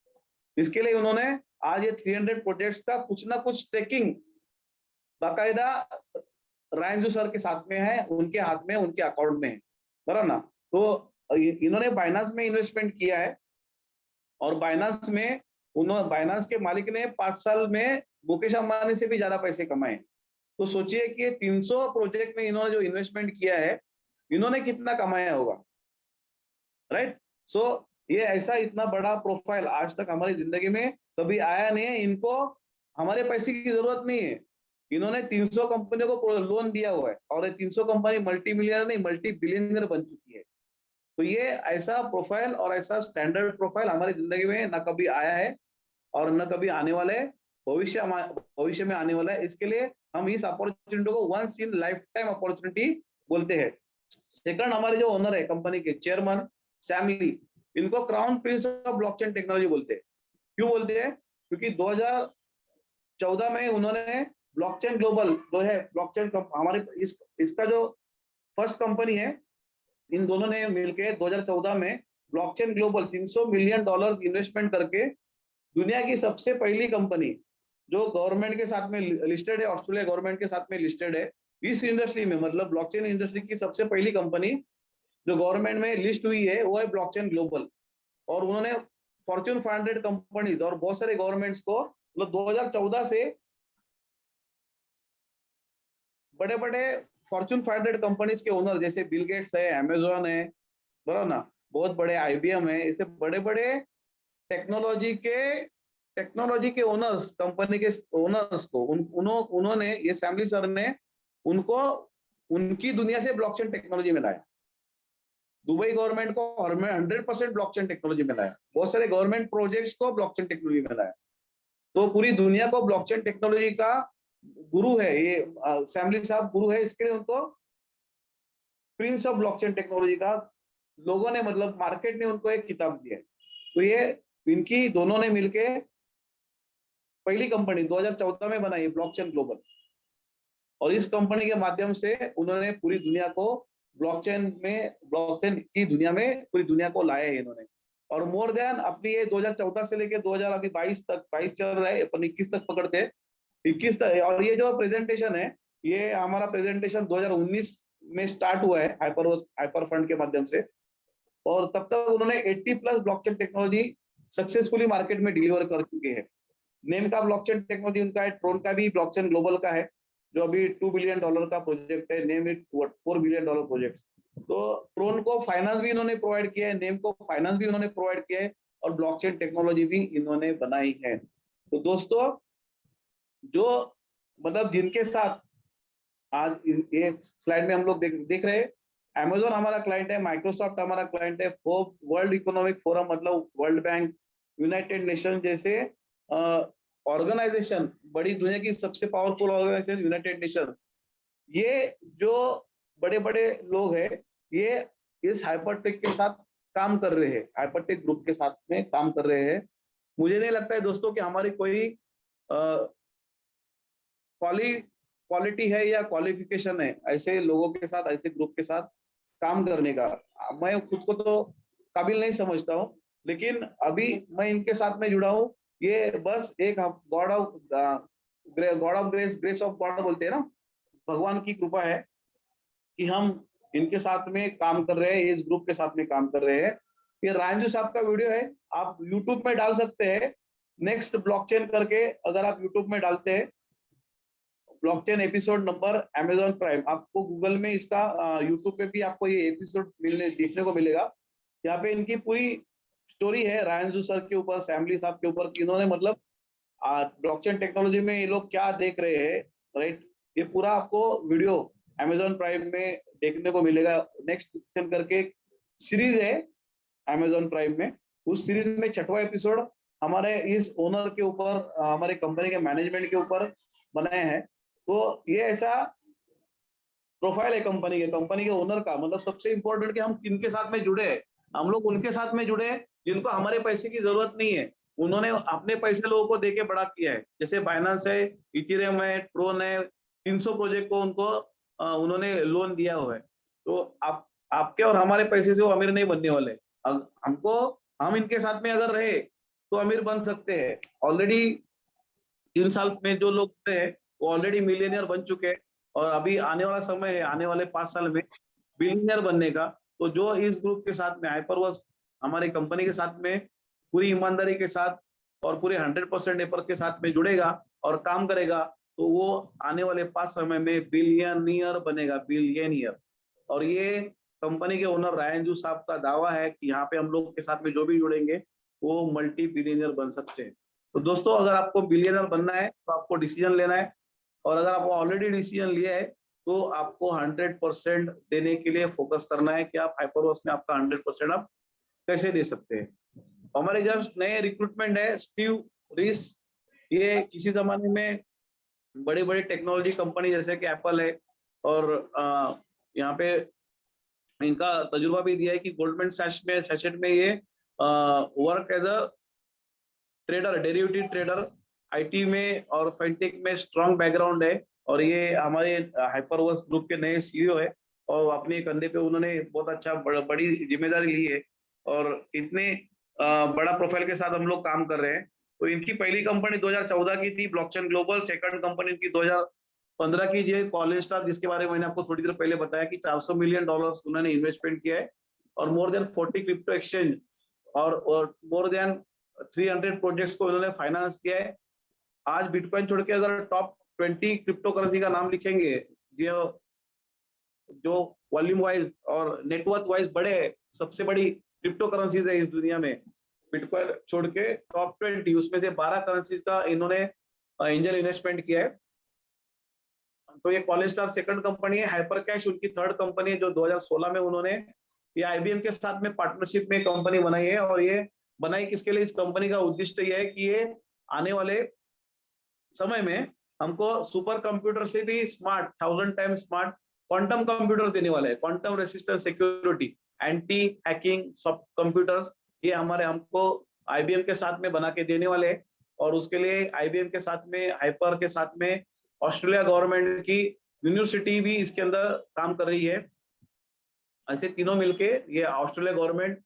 इसके लिए उन्होंने आज ये 300 प्रोजेक्ट्स का कुछ ना कुछ स्टेकिंग बाकायदा रायन सर के साथ में है, उनके हाथ में, उनके अकाउंट में है, बराबर ना। तो इन्होंने बाइनांस में इन्वेस्टमेंट किया है, और बाइनांस में बाइनांस के मालिक ने 5 साल में मुकेश अंबानी से भी ज्यादा पैसे कमाए। तो सोचिए कि 300 प्रोजेक्ट में इन्होंने जो इन्वेस्टमेंट किया है, इन्होंने कितना कमाया होगा, राइट। सो ये ऐसा इतना बड़ा प्रोफाइल आज तक हमारी जिंदगी में कभी आया नहीं है। इनको हमारे पैसे की जरूरत नहीं है, इन्होंने 300 कंपनियों को लोन दिया हुआ है, और ये 300 कंपनी मल्टी मिलियनर नहीं, मल्टी बिलियनर बन चुकी है। तो ये ऐसा प्रोफाइल और ऐसा स्टैंडर्ड प्रोफाइल हमारी जिंदगी में ना कभी आया है और न कभी आने वाला है, भविष्य में आने वाला है। इसके लिए हम इस अपॉर्चुनिटी को once in life time opportunity बोलते हैं। सेकंड, हमारे जो ओनर है कंपनी के चेयरमैन सैम ली, इनको crown Prince of blockchain technology बोलते हैं। क्यों बोलते हैं? क्योंकि 2014 में उन्होंने ब्लॉकचेन ग्लोबल जो है ब्लॉकचेन हमारे इसका जो फर्स्ट कंपनी है, इन दोनों ने मिलकर 2014 में ब्लॉकचेन ग्लोबल $300 मिलियन इन्वेस्टमेंट करके दुनिया की सबसे पहली कंपनी जो गवर्नमेंट के साथ में लिस्टेड है, ऑस्ट्रेलिया गवर्नमेंट के साथ में लिस्टेड है इस इंडस्ट्री में, मतलब ब्लॉकचेन इंडस्ट्री की सबसे पहली कंपनी जो गवर्नमेंट में लिस्ट हुई है वो है ब्लॉकचेन ग्लोबल। और उन्होंने फॉर्च्यून 500 कंपनीज और बहुत सारे गवर्नमेंट्स को मतलब 2014 से बड़े बड़े फॉर्च्यून 500 कंपनीज के ओनर जैसे बिल गेट्स है, अमेजोन है, बराबर ना, बहुत बड़े IBM है, ऐसे बड़े बड़े टेक्नोलॉजी के ओनर्स, कंपनी के ओनर्स को उन्होंने ये सैमली सर ने उनको उनकी दुनिया से ब्लॉकचेन टेक्नोलॉजी में लाया। दुबई गवर्नमेंट को 100% ब्लॉकचेन टेक्नोलॉजी में लाया, बहुत सारे गवर्नमेंट प्रोजेक्ट्स को ब्लॉकचेन टेक्नोलॉजी में लाया। तो पूरी दुनिया को ब्लॉकचेन टेक्नोलॉजी का गुरु है ये सैमली साहब, गुरु है, इसके लिए उनको प्रिंस ऑफ ब्लॉकचेन टेक्नोलॉजी का लोगों ने, मतलब मार्केट ने उनको एक किताब दी है। तो ये इनकी दोनों ने मिलके पहली कंपनी 2014 में बनाई ब्लॉकचेन ग्लोबल, और इस कंपनी के माध्यम से उन्होंने पूरी दुनिया को ब्लॉकचेन की दुनिया में पूरी दुनिया को लाया है इन्होंने। और मोर देन अपनी ये 2014 से लेके 2022 तक, 22 चल रहा है, अपन 21 तक पकड़ते हैं, 21 तक। और ये जो प्रेजेंटेशन है, ये हमारा प्रेजेंटेशन 2019 में स्टार्ट हुआ है हाइपर फंड के माध्यम से, और तब तक उन्होंने 80+ ब्लॉकचेन टेक्नोलॉजी सक्सेसफुली मार्केट में डिलीवर कर चुके हैं। नेम का ब्लॉकचेन टेक्नोलॉजी उनका है, ट्रोन का भी ब्लॉकचेन ग्लोबल का है जो अभी $2 बिलियन का प्रोजेक्ट है, नेम इट $4 बिलियन प्रोजेक्ट। तो ट्रोन को फाइनेंस भी इन्होंने प्रोवाइड किया है, नेम को फाइनेंस भी इन्होंने प्रोवाइड किया है, और ब्लॉकचेन टेक्नोलॉजी भी इन्होंने बनाई है। तो दोस्तों, जो मतलब जिनके साथ आज ये स्लाइड में हम लोग देख रहे हैं, अमेजोन हमारा क्लाइंट है, माइक्रोसॉफ्ट हमारा क्लाइंट है, वर्ल्ड इकोनॉमिक फोरम मतलब वर्ल्ड बैंक, यूनाइटेड नेशन जैसे ऑर्गेनाइजेशन, बड़ी दुनिया की सबसे पावरफुल ऑर्गेनाइजेशन यूनाइटेड नेशन, ये जो बड़े बड़े लोग हैं, ये इस हाइपरटेक के साथ काम कर रहे हैं, हाइपरटेक ग्रुप के साथ में काम कर रहे हैं। मुझे नहीं लगता है दोस्तों कि हमारी कोई क्वालिटी है या क्वालिफिकेशन है ऐसे लोगों के साथ, ऐसे ग्रुप के साथ काम करने का। मैं खुद को तो काबिल नहीं समझता हूँ, लेकिन अभी मैं इनके साथ में जुड़ा हूँ। ये बस एक God of grace of God बोलते हैं ना, भगवान की कृपा है कि हम इनके साथ में काम कर रहे हैं, इस ग्रुप के साथ में काम कर रहे हैं। ये रांजू साहब का वीडियो है, आप यूट्यूब में डाल सकते हैं, नेक्स्ट ब्लॉकचेन करके अगर आप यूट्यूब में डालते हैं blockchain episode number Amazon prime, आपको गूगल में इसका यूट्यूब पे भी आपको ये एपिसोड देखने को मिलेगा। यहाँ पे इनकी पूरी स्टोरी है रायंजू सर के ऊपर, सैमली साहब के ऊपर, कि इन्होंने मतलब ब्लॉकचेन टेक्नोलॉजी में ये लोग क्या देख रहे हैं, राइट। ये पूरा आपको वीडियो अमेजॉन प्राइम में देखने को मिलेगा। नेक्स्ट ब्लॉकचेन करके सीरीज है अमेजॉन प्राइम में, उस सीरीज में 6वां एपिसोड हमारे इस ओनर के ऊपर, हमारे कंपनी के मैनेजमेंट के ऊपर बनाए हैं। तो ये ऐसा प्रोफाइल है कंपनी के ओनर का। मतलब सबसे इंपॉर्टेंट कि हम किनके साथ में जुड़े हैं, हम लोग उनके साथ में जुड़े हैं जिनको हमारे पैसे की जरूरत नहीं है, उन्होंने अपने पैसे लोगों को देके बड़ा किया है। जैसे बाइनेंस है, इथेरियम है, ट्रोन है, 300 प्रोजेक्ट को उनको उन्होंने लोन दिया हुआ है। तो आपके और हमारे पैसे से वो अमीर नहीं बनने वाले। हम इनके साथ में अगर रहे तो अमीर बन सकते हैं। ऑलरेडी 3 साल में जो लोग थे वो ऑलरेडी मिलियनियर बन चुके हैं, और अभी आने वाला समय है, आने वाले 5 साल में बिलियनियर बनने का। तो जो इस ग्रुप के साथ में हाइपरवर्स हमारी कंपनी के साथ में पूरी ईमानदारी के साथ और पूरे 100% एफर्ट के साथ में जुड़ेगा और काम करेगा, तो वो आने वाले 5 समय में बिलियनियर बनेगा, बिलियनियर। और ये कंपनी के ओनर रायंजू साहब का दावा है कि यहाँ पे हम लोग के साथ में जो भी जुड़ेंगे वो मल्टी बिलियनियर बन सकते हैं। तो दोस्तों, अगर आपको बिलियनर बनना है तो आपको डिसीजन लेना है, और अगर आपको ऑलरेडी डिसीजन लिया है तो आपको 100% देने के लिए फोकस करना है कि आप हाइपरवर्स में आपका 100% आप कैसे दे सकते हैं। हमारे जस्ट नए रिक्रूटमेंट है स्टीव रिस, ये किसी जमाने में बड़े बड़े टेक्नोलॉजी कंपनी जैसे कि एप्पल है, और यहाँ पे इनका तजुर्बा भी दिया है कि गोल्डमैन सैशेट में ये work as a trader, derivative trader, IT में और फिनटेक में स्ट्रॉन्ग बैकग्राउंड है, और ये हमारे हाइपरवर्स ग्रुप के नए सीईओ है, और अपने कंधे पे उन्होंने बहुत अच्छा बड़ी जिम्मेदारी ली है, और इतने बड़ा प्रोफाइल के साथ हम लोग काम कर रहे हैं। तो इनकी पहली कंपनी 2014 की थी, ब्लॉकचेन ग्लोबल। सेकंड कंपनी इनकी 2015 की, जो कॉलेज स्टार, जिसके बारे में मैंने आपको थोड़ी देर पहले बताया कि $400 मिलियन उन्होंने इन्वेस्टमेंट किया है, और मोर देन 40 क्रिप्टो एक्सचेंज और मोर देन 300 प्रोजेक्ट्स को उन्होंने फाइनेंस किया है। आज बिटकॉइन छोड़ के अगर टॉप 20 क्रिप्टो करेंसी का नाम लिखेंगे, जो वॉल्यूम वाइज और नेटवर्थ वाइज बड़े हैं, सबसे बड़ी क्रिप्टो करेंसीज है इस दुनिया में, बिटकॉइन छोड़ के टॉप 20, उसमें से 12 करेंसीज का इन्होंने एंजल इन्वेस्टमेंट किया है। तो ये कॉलेज स्टार सेकंड कंपनी है। हाइपर कैश उनकी थर्ड कंपनी है, जो 2016 में उन्होंने ये आईबीएम के साथ में पार्टनरशिप में कंपनी बनाई है। और ये बनाई किसके लिए? इस कंपनी का उद्देश्य ये है कि ये आने वाले समय में हमको सुपर कंप्यूटर से भी smart, 1000 times smart quantum computers देने वाले हैं। Quantum resistant security, anti hacking soft computers, ये हमारे हमको आईबीएम के साथ में बना के देने वाले हैं। और उसके लिए आईबीएम के साथ में, हाइपर के साथ में ऑस्ट्रेलिया गवर्नमेंट की यूनिवर्सिटी भी इसके अंदर काम कर रही है। ऐसे तीनों मिलके, ये ऑस्ट्रेलिया गवर्नमेंट,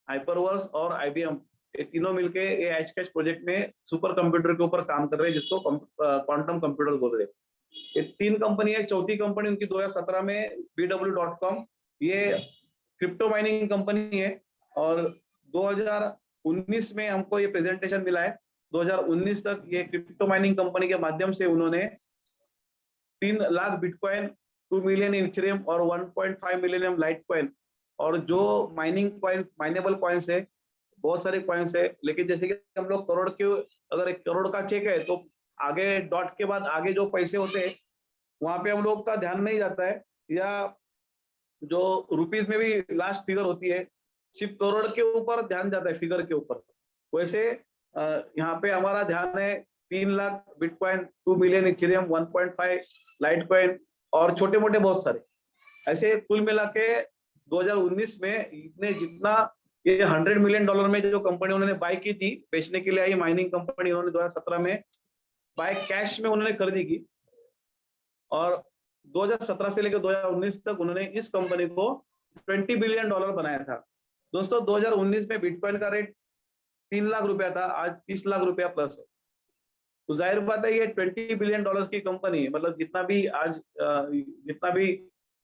हाइपरवर्स और आईबीएम, ये तीनों मिलके ये एज कैश प्रोजेक्ट में सुपर कंप्यूटर के ऊपर काम कर रहे हैं, जिसको क्वांटम कंप्यूटर बोल रहे हैं। ये तीन कंपनी है। चौथी कंपनी उनकी 2017 में BW.com, ये क्रिप्टो माइनिंग कंपनी है, और 2019 में हमको ये प्रेजेंटेशन मिला है। 2019 तक ये क्रिप्टो माइनिंग कंपनी के माध्यम से उन्होंने 3 लाख बिटकॉइन, 2 मिलियन इथेरियम और 1.5 मिलियन लाइटकॉइन, और जो माइनिंग कॉइन्स, माइनेबल कॉइन्स है, बहुत सारे कॉइन्स है। लेकिन जैसे कि हम लोग करोड़ के, अगर 1 करोड़ का चेक है तो आगे डॉट के बाद आगे जो पैसे होते हैं वहां पे हम लोग का ध्यान नहीं जाता है, या जो रुपीज में भी लास्ट फिगर होती है, सिर्फ करोड़ के ऊपर ध्यान जाता है, फिगर के ऊपर। वैसे यहाँ पे हमारा ध्यान है 3 lakh bitcoin, 2 million Ethereum, 1.5 Litecoin और छोटे मोटे बहुत सारे। ऐसे कुल मिला के 2019 में इतने, जितना ये $100 मिलियन में जो कंपनी उन्होंने बाय की थी, बेचने के लिए आई माइनिंग कंपनी, उन्होंने 2017 में बाय कैश में उन्होंने खरीदी की, और 2017 से लेकर 2019 तक उन्होंने इस कंपनी को $20 बिलियन बनाया था। दोस्तों 2019 में बिटकॉइन का रेट 3 लाख रुपया था, आज 30 लाख रुपया प्लस है। तो जाहिर बात है ये $20 बिलियन की कंपनी, मतलब जितना भी आज जितना भी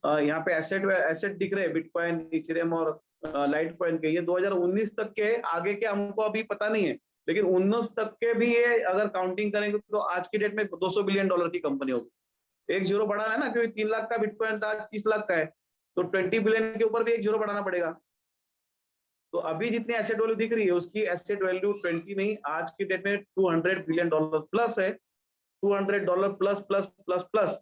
यहाँ पे एसेट दिख रहे हैं बिटकॉइन, इथेरियम और लाइटकॉइन के, ये 2019 तक के, आगे के हमको अभी पता नहीं है, लेकिन 19 तक के भी ये अगर काउंटिंग करेंगे तो आज की डेट में $200 बिलियन की कंपनी होगी। एक जीरो बढ़ाना है ना, क्योंकि 3 लाख का बिटकॉइन था, 30 लाख का है, तो 20 बिलियन के ऊपर भी एक जीरो बढ़ाना पड़ेगा। तो अभी जितनी एसेट वैल्यू दिख रही है, उसकी एसेट वैल्यू 20 नहीं, आज की डेट में $200 बिलियन प्लस है। $200 प्लस प्लस प्लस प्लस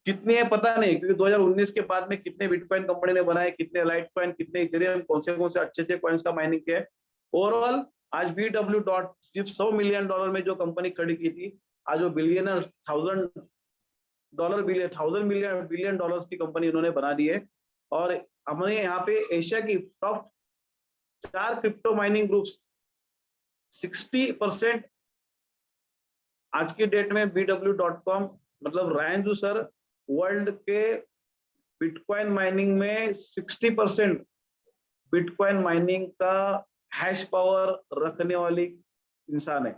कितनी है पता नहीं, क्योंकि 2019 के बाद में कितने बिटकॉइन कंपनी ने बनाए, कितने लाइटकॉइन, कितने इथेरियम, कौन से अच्छे कॉइन्स का माइनिंग किया है। ओवरऑल आज BW सिर्फ $100 मिलियन में जो कंपनी खड़ी की थी, आज वो बिलियनर, $1000 बिलियन की कंपनी उन्होंने बना दी है। और हमने यहाँ पे एशिया की टॉप 4 क्रिप्टो माइनिंग ग्रुप्स 60% आज की डेट में BW.com, मतलब रायंजू सर वर्ल्ड के बिटकॉइन माइनिंग में 60% बिटकॉइन माइनिंग का हैश पावर रखने वाली इंसान है।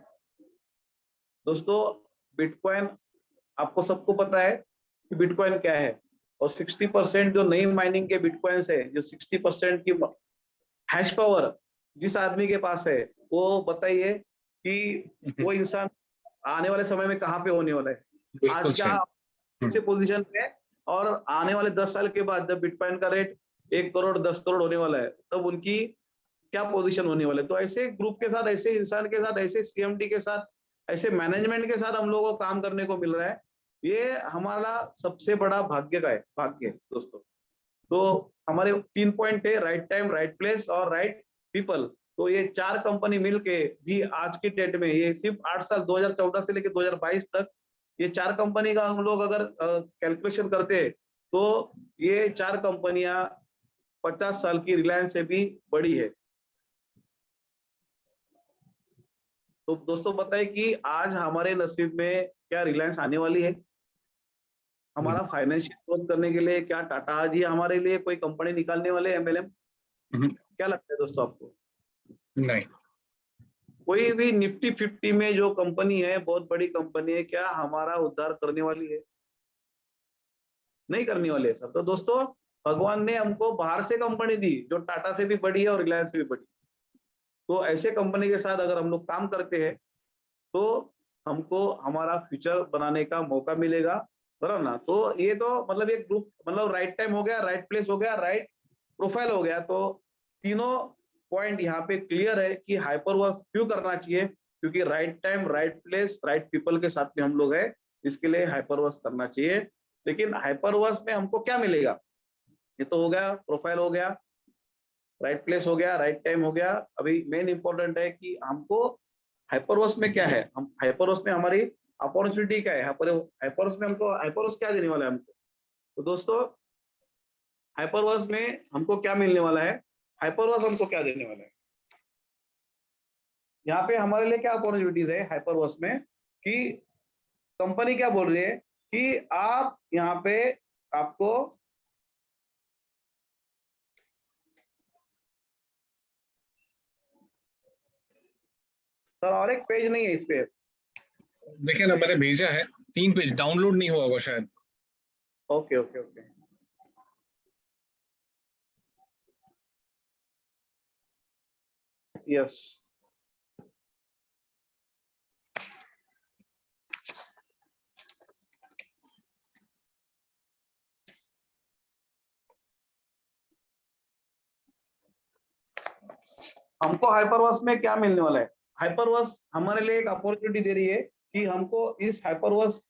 दोस्तों बिटकॉइन, आपको सबको पता है कि बिटकॉइन क्या है, और 60% जो नई माइनिंग के बिटकॉइंस है, जो 60% की हैश पावर जिस आदमी के पास है, वो बताइए कि वो इंसान आने वाले समय में कहाँ पे होने वाला है। आज क्या से पोजीशन पे है, और आने वाले 10 साल के बाद जब बिटकॉइन का रेट 1 करोड़ 10 करोड़ होने वाला है, तब उनकी क्या पोजीशन होने वाला है। तो ऐसे ग्रुप के साथ, ऐसे इंसान के साथ, ऐसे CMD के साथ, ऐसे मैनेजमेंट के साथ हम लोगों को काम करने को मिल रहा है। ये हमारा सबसे बड़ा भाग्य का है, भाग्य दोस्तों। तो हमारे 3 पॉइंट है, राइट टाइम, राइट प्लेस और राइट पीपल। तो ये 4 कंपनी मिलके भी आज की डेट में, ये सिर्फ 8 साल 2014 से लेकर 2022 तक, ये 4 कंपनी का हम लोग अगर कैलकुलेशन करते हैं तो ये 4 कंपनियां 50 साल की रिलायंस से भी बड़ी है। तो दोस्तों बताइए कि आज हमारे नसीब में क्या रिलायंस आने वाली है? हमारा फाइनेंशियल ग्रोथ करने के लिए क्या टाटा आज ही हमारे लिए कोई कंपनी निकालने वाले एमएलएम? क्या लगता है दोस्तों आपको? नहीं। कोई भी निफ्टी 50 में जो कंपनी है, बहुत बड़ी कंपनी है, क्या हमारा उद्धार करने वाली है? नहीं करने वाले है सर। तो दोस्तों भगवान ने हमको बाहर से कंपनी दी जो टाटा से भी बड़ी है और रिलायंस से भी बड़ी। तो ऐसे कंपनी के साथ अगर हम लोग काम करते हैं तो हमको हमारा फ्यूचर बनाने का मौका मिलेगा, बराबर ना? तो ये तो मतलब एक ग्रुप, मतलब राइट टाइम हो गया, राइट प्लेस हो गया, राइट प्रोफाइल हो गया। तो तीनों पॉइंट यहाँ पे क्लियर है कि हाइपरवर्स क्यों करना चाहिए, क्योंकि right time, right place, right people के साथ में हम लोग है, इसके लिए हाइपरवर्स करना चाहिए। लेकिन हाइपरवर्स में हमको क्या मिलेगा? ये तो हो गया, प्रोफाइल हो गया, राइट प्लेस हो गया, राइट टाइम हो गया। अभी मेन इंपॉर्टेंट है कि हमको हाइपरवर्स में क्या है, हम हाइपरवर्स में हमारी अपॉर्चुनिटी क्या है, हाइपरवर्स में हमको हाइपरवर्स क्या देने वाला है हमको? तो दोस्तों हाइपरवर्स में हमको क्या मिलने वाला है, हाइपरवर्स हमको क्या देने वाला है? यहाँ पे हमारे लिए क्या अपॉर्चुनिटीज है हाइपरवर्स में, कि कंपनी क्या बोल रही है कि आप यहाँ पे आपको सर और एक पेज नहीं है इस पे। देखिए ना, मैंने भेजा है 3 पेज, डाउनलोड नहीं हुआ होगा शायद। Okay okay okay, yes. हमको हाइपरवर्स में क्या मिलने वाला है? हाइपरवर्स हमारे लिए एक अपॉर्चुनिटी दे रही है कि हमको इस हाइपरवर्स,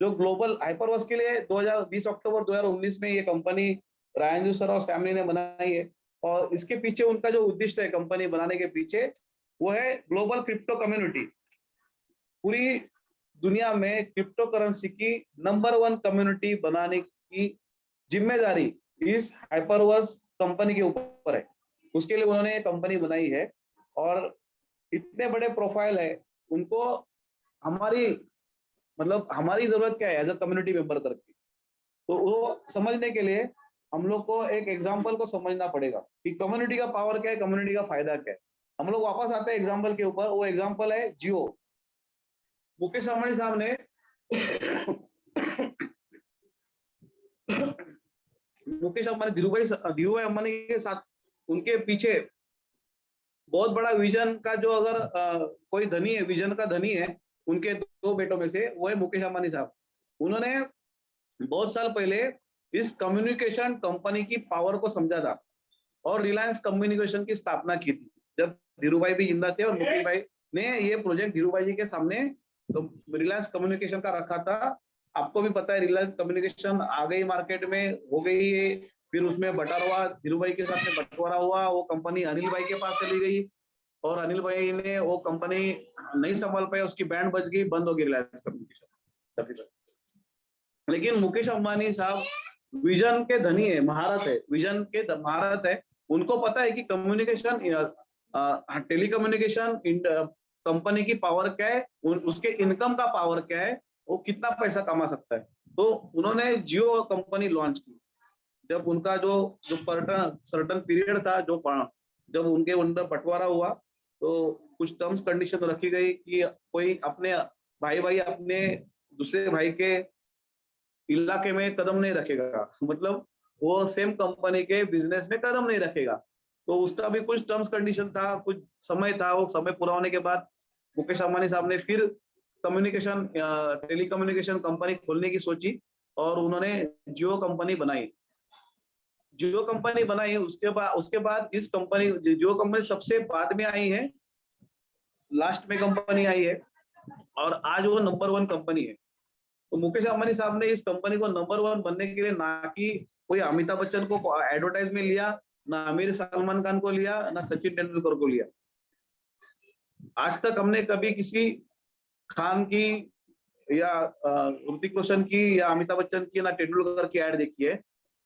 जो ग्लोबल हाइपरवर्स के लिए 2020 अक्टूबर 2019 में ये कंपनी रायंजू सर और सैमली ने बनाई है। और इसके पीछे उनका जो उद्देश्य है कंपनी बनाने के पीछे, वो है ग्लोबल क्रिप्टो कम्युनिटी। पूरी दुनिया में क्रिप्टो करेंसी की नंबर 1 कम्युनिटी बनाने की जिम्मेदारी इस हाइपरवर्स कंपनी के ऊपर है। उसके लिए उन्होंने ये कंपनी बनाई है और इतने बड़े प्रोफाइल है उनको। हमारी मतलब हमारी जरूरत क्या है एज अ कम्युनिटी मेंबर करके, तो वो समझने के लिए हम लोग को एक एग्जाम्पल को समझना पड़ेगा कि कम्युनिटी का पावर क्या है, कम्युनिटी का फायदा क्या है। हम लोग वापस आते हैं एग्जाम्पल के ऊपर। वो एग्जाम्पल है जियो। मुकेश अंबानी साहब ने मुकेश अंबानी, धीरूभाई अंबानी के साथ उनके पीछे बहुत बड़ा विजन का जो अगर कोई धनी है, विजन का धनी है, उनके 2 बेटों में से वो है मुकेश अंबानी साहब। उन्होंने बहुत साल पहले इस कम्युनिकेशन कंपनी की पावर को समझा था और रिलायंस कम्युनिकेशन की स्थापना की थी जब धीरूभाई भी जिंदा थे। और मुकेश भाई ने ये प्रोजेक्ट धीरूभाई जी के सामने तो रिलायंस कम्युनिकेशन का रखा था। आपको भी पता है रिलायंस कम्युनिकेशन आ गई मार्केट में, हो गई है, फिर उसमें बंटवारा धीरूभाई के साथ में बंटवारा हुआ, वो कंपनी अनिल भाई के पास चली गई और अनिल भाई ने वो कंपनी नहीं संभाल पाया, उसकी बैंड बज गई, बंद हो गई रिलायंस कम्युनिकेशन। लेकिन मुकेश अंबानी साहब विजन के धनी है, महारत है, विजन के महारत है। उनको पता है कि कम्युनिकेशन, टेलीकम्युनिकेशन कंपनी की पावर क्या है, उसके इनकम का पावर क्या है, वो कितना पैसा कमा सकता है। तो उन्होंने जियो कंपनी लॉन्च की। जब उनका जो सर्टन पीरियड था, जब उनके अंदर बंटवारा हुआ, तो कुछ टर्म्स कंडीशन रखी गई कि कोई अपने भाई अपने दूसरे भाई के इलाके में कदम नहीं रखेगा, मतलब वो सेम कंपनी के बिजनेस में कदम नहीं रखेगा। तो उसका भी कुछ टर्म्स कंडीशन था, कुछ समय था। वो समय पूरा होने के बाद मुकेश अंबानी साहब ने फिर टेलीकम्युनिकेशन कंपनी खोलने की सोची और उन्होंने जियो कंपनी बनाई। जियो कंपनी बनाई, उसके बाद इस कंपनी, जियो कंपनी सबसे बाद में आई है, लास्ट में कंपनी आई है और आज वो नंबर 1 कंपनी है। तो मुकेश अंबानी साहब ने इस कंपनी को नंबर 1 बनने के लिए ना कि कोई अमिताभ बच्चन को एडवर्टाइज में लिया, ना आमिर सलमान खान को लिया, ना सचिन तेंदुलकर को लिया। आज तक हमने कभी किसी खान की या ऋतिक रोशन की या अमिताभ बच्चन की ना तेंदुलकर की एड देखी है।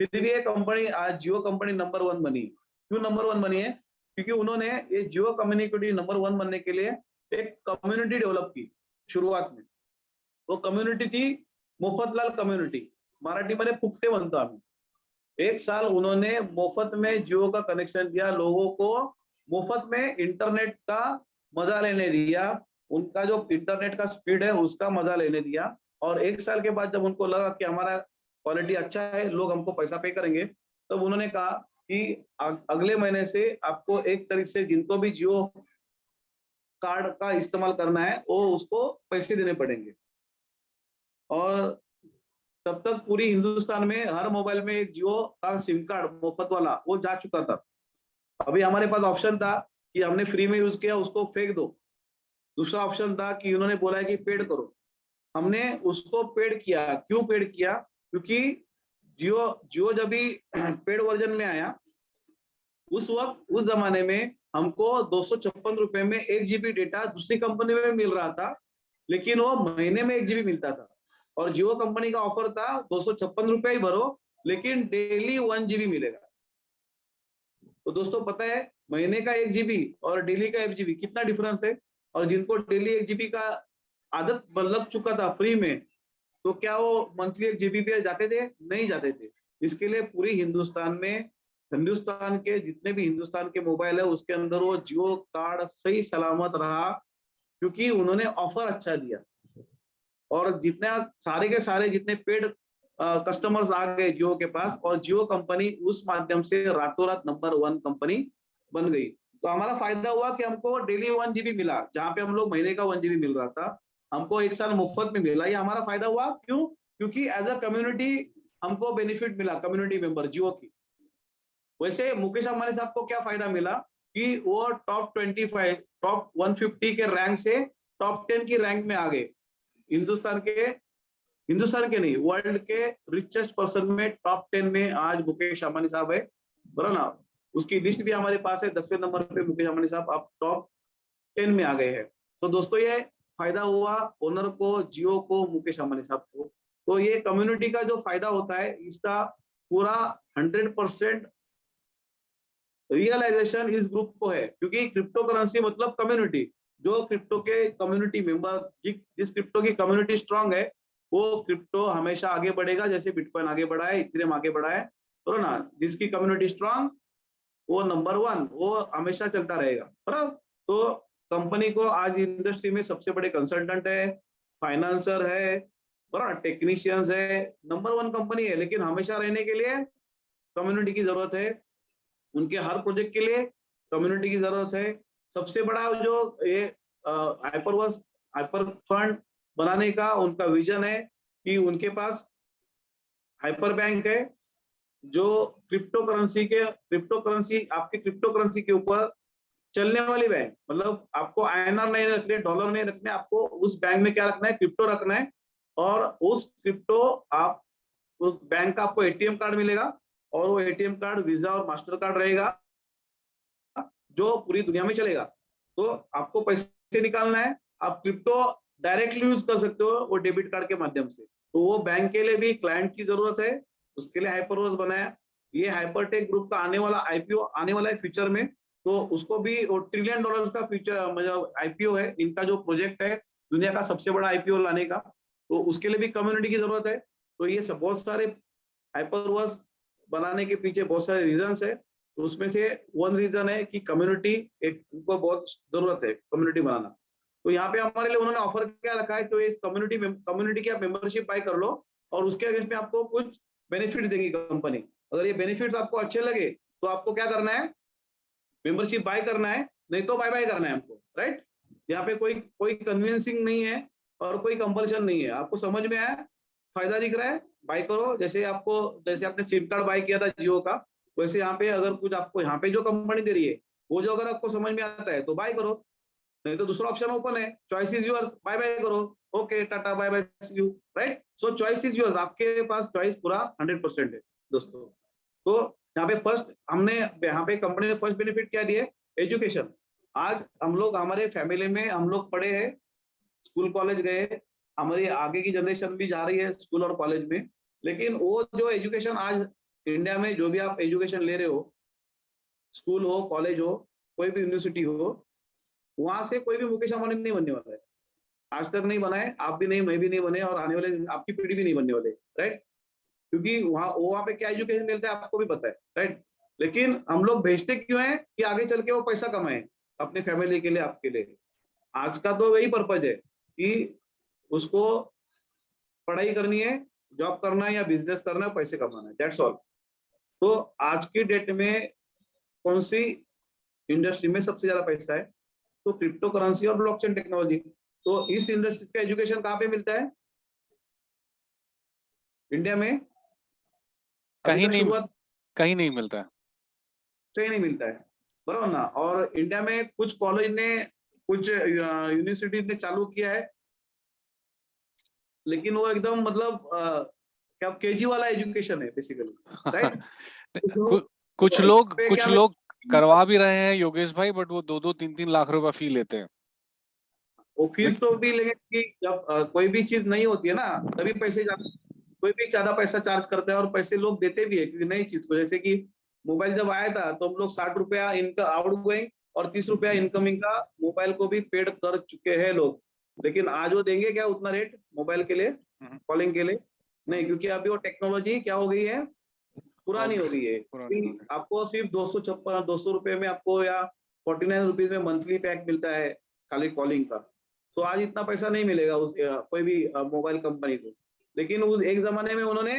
फिर भी ये कंपनी आज जियो कंपनी नंबर 1 बनी। क्यों नंबर 1 बनी है? क्योंकि उन्होंने ये जियो कम्युनिटी नंबर 1 बनने के लिए एक कम्युनिटी डेव्हलप की शुरुआत में. तो कम्युनिटी थी मोफतलाल कम्युनिटी, मराठीमध्ये फुकटे म्हणतो आम्ही. 1 साल उन्होंने मुफ्त में जियो का कनेक्शन दिया, लोगों को मुफ्त में इंटरनेट का मजा लेने दिया, उनका जो इंटरनेट का स्पीड है उसका मजा लेने दिया. और 1 साल के बाद जब उनको लगा कि हमारा क्वालिटी अच्छा है, लोग हमको पैसा पे करेंगे, तब उन्होंने कहा कि अगले महीने से आपको एक तारीख से जिनको भी जियो कार्ड का इस्तेमाल करना है वो उसको पैसे देने पड़ेंगे. और तब तक पूरी हिंदुस्तान में हर मोबाइल में एक जियो का सिम कार्ड मुफ्त वाला वो जा चुका था. अभी हमारे पास ऑप्शन था कि हमने फ्री में यूज किया, उसको फेंक दो. दूसरा ऑप्शन था कि उन्होंने बोला है कि पेड करो, हमने उसको पेड किया. क्यों पेड किया? क्योंकि जियो जब भी पेड वर्जन में आया उस वक्त उस जमाने में हमको 256 रुपए में 1 GB डेटा दूसरी कंपनी में मिल रहा था, लेकिन वो महीने में 1 GB मिलता था. और जियो कंपनी का ऑफर था 256 रुपए ही भरो लेकिन डेली 1 GB मिलेगा. तो दोस्तों पता है महीने का 1 GB और डेली का 1 GB कितना डिफरेंस है. और जिनको डेली 1 GB का आदत लग चुका था फ्री में, तो क्या वो मंथली 1 GB पे जाते थे? नहीं जाते थे. इसके लिए पूरी हिंदुस्तान के जितने भी हिंदुस्तान के मोबाइल है उसके अंदर वो जियो कार्ड सही सलामत रहा, क्योंकि उन्होंने ऑफर अच्छा दिया. और जितने सारे के सारे जितने पेड कस्टमर्स आ गए जियो के पास, और जियो कंपनी उस माध्यम से रातों रात नंबर 1 कंपनी बन गई. तो हमारा फायदा हुआ कि हमको डेली 1 GB मिला, जहां पे हम लोग महीने का 1 GB मिल रहा था, हमको 1 साल मुफ्त में मिला. ये हमारा फायदा हुआ. क्यों? क्योंकि एज अ कम्युनिटी हमको बेनिफिट मिला, कम्युनिटी मेंबर जियो की. वैसे मुकेश अंबानी साहब को क्या फायदा मिला कि वो टॉप 25, टॉप 150 के रैंक से टॉप 10 की रैंक में आ गए. हिंदुस्तान के नहीं, वर्ल्ड के रिचेस्ट पर्सन में टॉप 10 में आज मुकेश अंबानी साहब है, बराबर ना. उसकी लिस्ट भी हमारे पास है, 10वें नंबर पे मुकेश अंबानी साहब आप टॉप 10 में आ गए हैं. तो दोस्तों ये फायदा हुआ ओनर को, जियो को, मुकेश अंबानी साहब को. तो ये कम्युनिटी का जो फायदा होता है इसका पूरा 100% रियलाइजेशन इस ग्रुप को है, क्योंकि क्रिप्टो करेंसी मतलब कम्युनिटी. जो क्रिप्टो के कम्युनिटी मेंबर, जिस क्रिप्टो की कम्युनिटी स्ट्रांग है वो क्रिप्टो हमेशा आगे बढ़ेगा. जैसे बिटकॉइन आगे बढ़ा है, इथेरियम आगे बढ़ा है, तो ना जिसकी कम्युनिटी स्ट्रांग वो नंबर 1, वो हमेशा चलता रहेगा. बराबर. तो कंपनी को आज इंडस्ट्री में सबसे बड़े कंसल्टेंट है, फाइनेंसर है, बराबर, टेक्नीशियंस है, नंबर 1 कंपनी है. लेकिन हमेशा रहने के लिए कम्युनिटी की जरूरत है. उनके हर प्रोजेक्ट के लिए कम्युनिटी की जरूरत है. सबसे बड़ा जो ये हाइपर फंड बनाने का उनका विजन है कि उनके पास हाइपर बैंक है जो आपके क्रिप्टो करेंसी के ऊपर चलने वाली बैंक. मतलब आपको INR नहीं रखने, डॉलर नहीं रखने, आपको उस बैंक में क्या रखना है? क्रिप्टो रखना है. और उस बैंक का आपको ATM कार्ड मिलेगा, और वो ATM कार्ड वीजा और मास्टर कार्ड रहेगा जो पूरी दुनिया में चलेगा. तो आपको पैसे निकालना है, आप क्रिप्टो डायरेक्टली यूज कर सकते हो वो डेबिट कार्ड के माध्यम से. तो वो बैंक के लिए भी क्लाइंट की जरूरत है, उसके लिए हाइपरवर्स बनाया. ये हाइपरटेक ग्रुप का आने वाला IPO आने वाला है फ्यूचर में, तो उसको भी $1 ट्रिलियन का फ्यूचर मतलब IPO है. इनका जो प्रोजेक्ट है दुनिया का सबसे बड़ा IPO लाने का, तो उसके लिए भी कम्युनिटी की जरूरत है. तो ये सब बहुत सारे हाइपरवर्स बनाने के पीछे बहुत सारे रीजंस है. तो उसमें से 1 रीजन है कि कम्युनिटी उनको बहुत जरूरत है कम्युनिटी बनाना. तो यहाँ पे हमारे लिए उन्होंने ऑफर क्या रखा है, तो इस कम्युनिटी की आप मेंबरशिप बाय कर लो और उसके अगेंस्ट में आपको कुछ बेनिफिट देगी कंपनी. अगर ये बेनिफिट्स आपको अच्छे लगे तो आपको क्या करना है? मेंबरशिप बाय करना है, नहीं तो बाय करना है हमको. राइट. यहाँ पे कोई कन्विंसिंग नहीं है और कोई कंपल्शन नहीं है. आपको समझ में आया? फायदा दिख रहा है, बाय करो. जैसे आपने सिम कार्ड बाय किया था जियो का, वैसे यहाँ पे अगर कुछ आपको यहाँ पे जो कंपनी दे रही है वो जो अगर आपको समझ में आता है तो बाय करो, नहीं तो दूसरा ऑप्शन ओपन है. चॉइस इज योर, बाय करो. Okay, tata, bye bye, see you. Right. So choice is yours, आपके पास चॉइस पूरा 100% है दोस्तों. तो यहाँ पे कंपनी ने फर्स्ट बेनिफिट क्या दिए? एजुकेशन. आज हम लोग हमारे फैमिली में हम लोग पढ़े हैं, स्कूल कॉलेज गए, हमारी आगे की जनरेशन भी जा रही है स्कूल और कॉलेज में. लेकिन वो जो एजुकेशन आज इंडिया में जो भी आप एजुकेशन ले रहे हो, स्कूल हो, कॉलेज हो, कोई भी यूनिवर्सिटी हो, वहां से कोई भी मुकेश अंबानी नहीं बनने वाला है, आज तक नहीं बना है, आप भी नहीं, मैं भी नहीं बने, और आने वाले आपकी पीढ़ी भी नहीं बनने वाले, राइट? क्योंकि वहां पे क्या एजुकेशन मिलता है आपको भी पता है, राइट? लेकिन हम लोग भेजते क्यों है कि आगे चल के वो पैसा कमाए अपने फैमिली के लिए, आपके लिए। आज का तो वही पर्पज है कि उसको पढ़ाई करनी है, जॉब करना है या बिजनेस करना है, पैसे कमाना है, दैट्स ऑल। तो आज की डेट में कौन सी इंडस्ट्री में सबसे ज्यादा पैसा है? तो क्रिप्टो करेंसी और ब्लॉकचेन टेक्नोलॉजी। तो इस इंडस्ट्री का एजुकेशन कहाँ पे मिलता है इंडिया में? कहीं नहीं, शुरुआत कहीं नहीं मिलता है। कहीं नहीं मिलता है, बराबर ना? और इंडिया में कुछ कॉलेज ने, कुछ यूनिवर्सिटीज ने चालू किया है, लेकिन वो एकदम मतलब क्या केजी वाला एजुकेशन है बेसिकली, राइट? कुछ लोग करवा भी रहे हैं योगेश भाई, बट वो 2-2, 3-3 लाख रुपए फी लेते हैं। वो फीस तो भी लेंगे कि जब कोई भी चीज नहीं होती है ना, तभी पैसे कोई भी ज्यादा पैसा चार्ज करता है, और पैसे लोग देते भी है क्योंकि नई चीज को। जैसे कि मोबाइल जब आया था तो हम लोग 60 रुपया इनका आउट गोइंग और 30 रुपया इनकमिंग का मोबाइल को भी पेड कर चुके हैं लोग। लेकिन आज वो देंगे क्या उतना रेट मोबाइल के लिए, कॉलिंग के लिए? नहीं, क्योंकि अभी वो टेक्नोलॉजी क्या हो गई है, पुरानी हो गई है। आपको सिर्फ 200 रुपए में आपको, या 49 रुपीज में मंथली पैक मिलता है खाली कॉलिंग का। तो आज इतना पैसा नहीं मिलेगा उस कोई भी मोबाइल कंपनी को। लेकिन उस एक जमाने में उन्होंने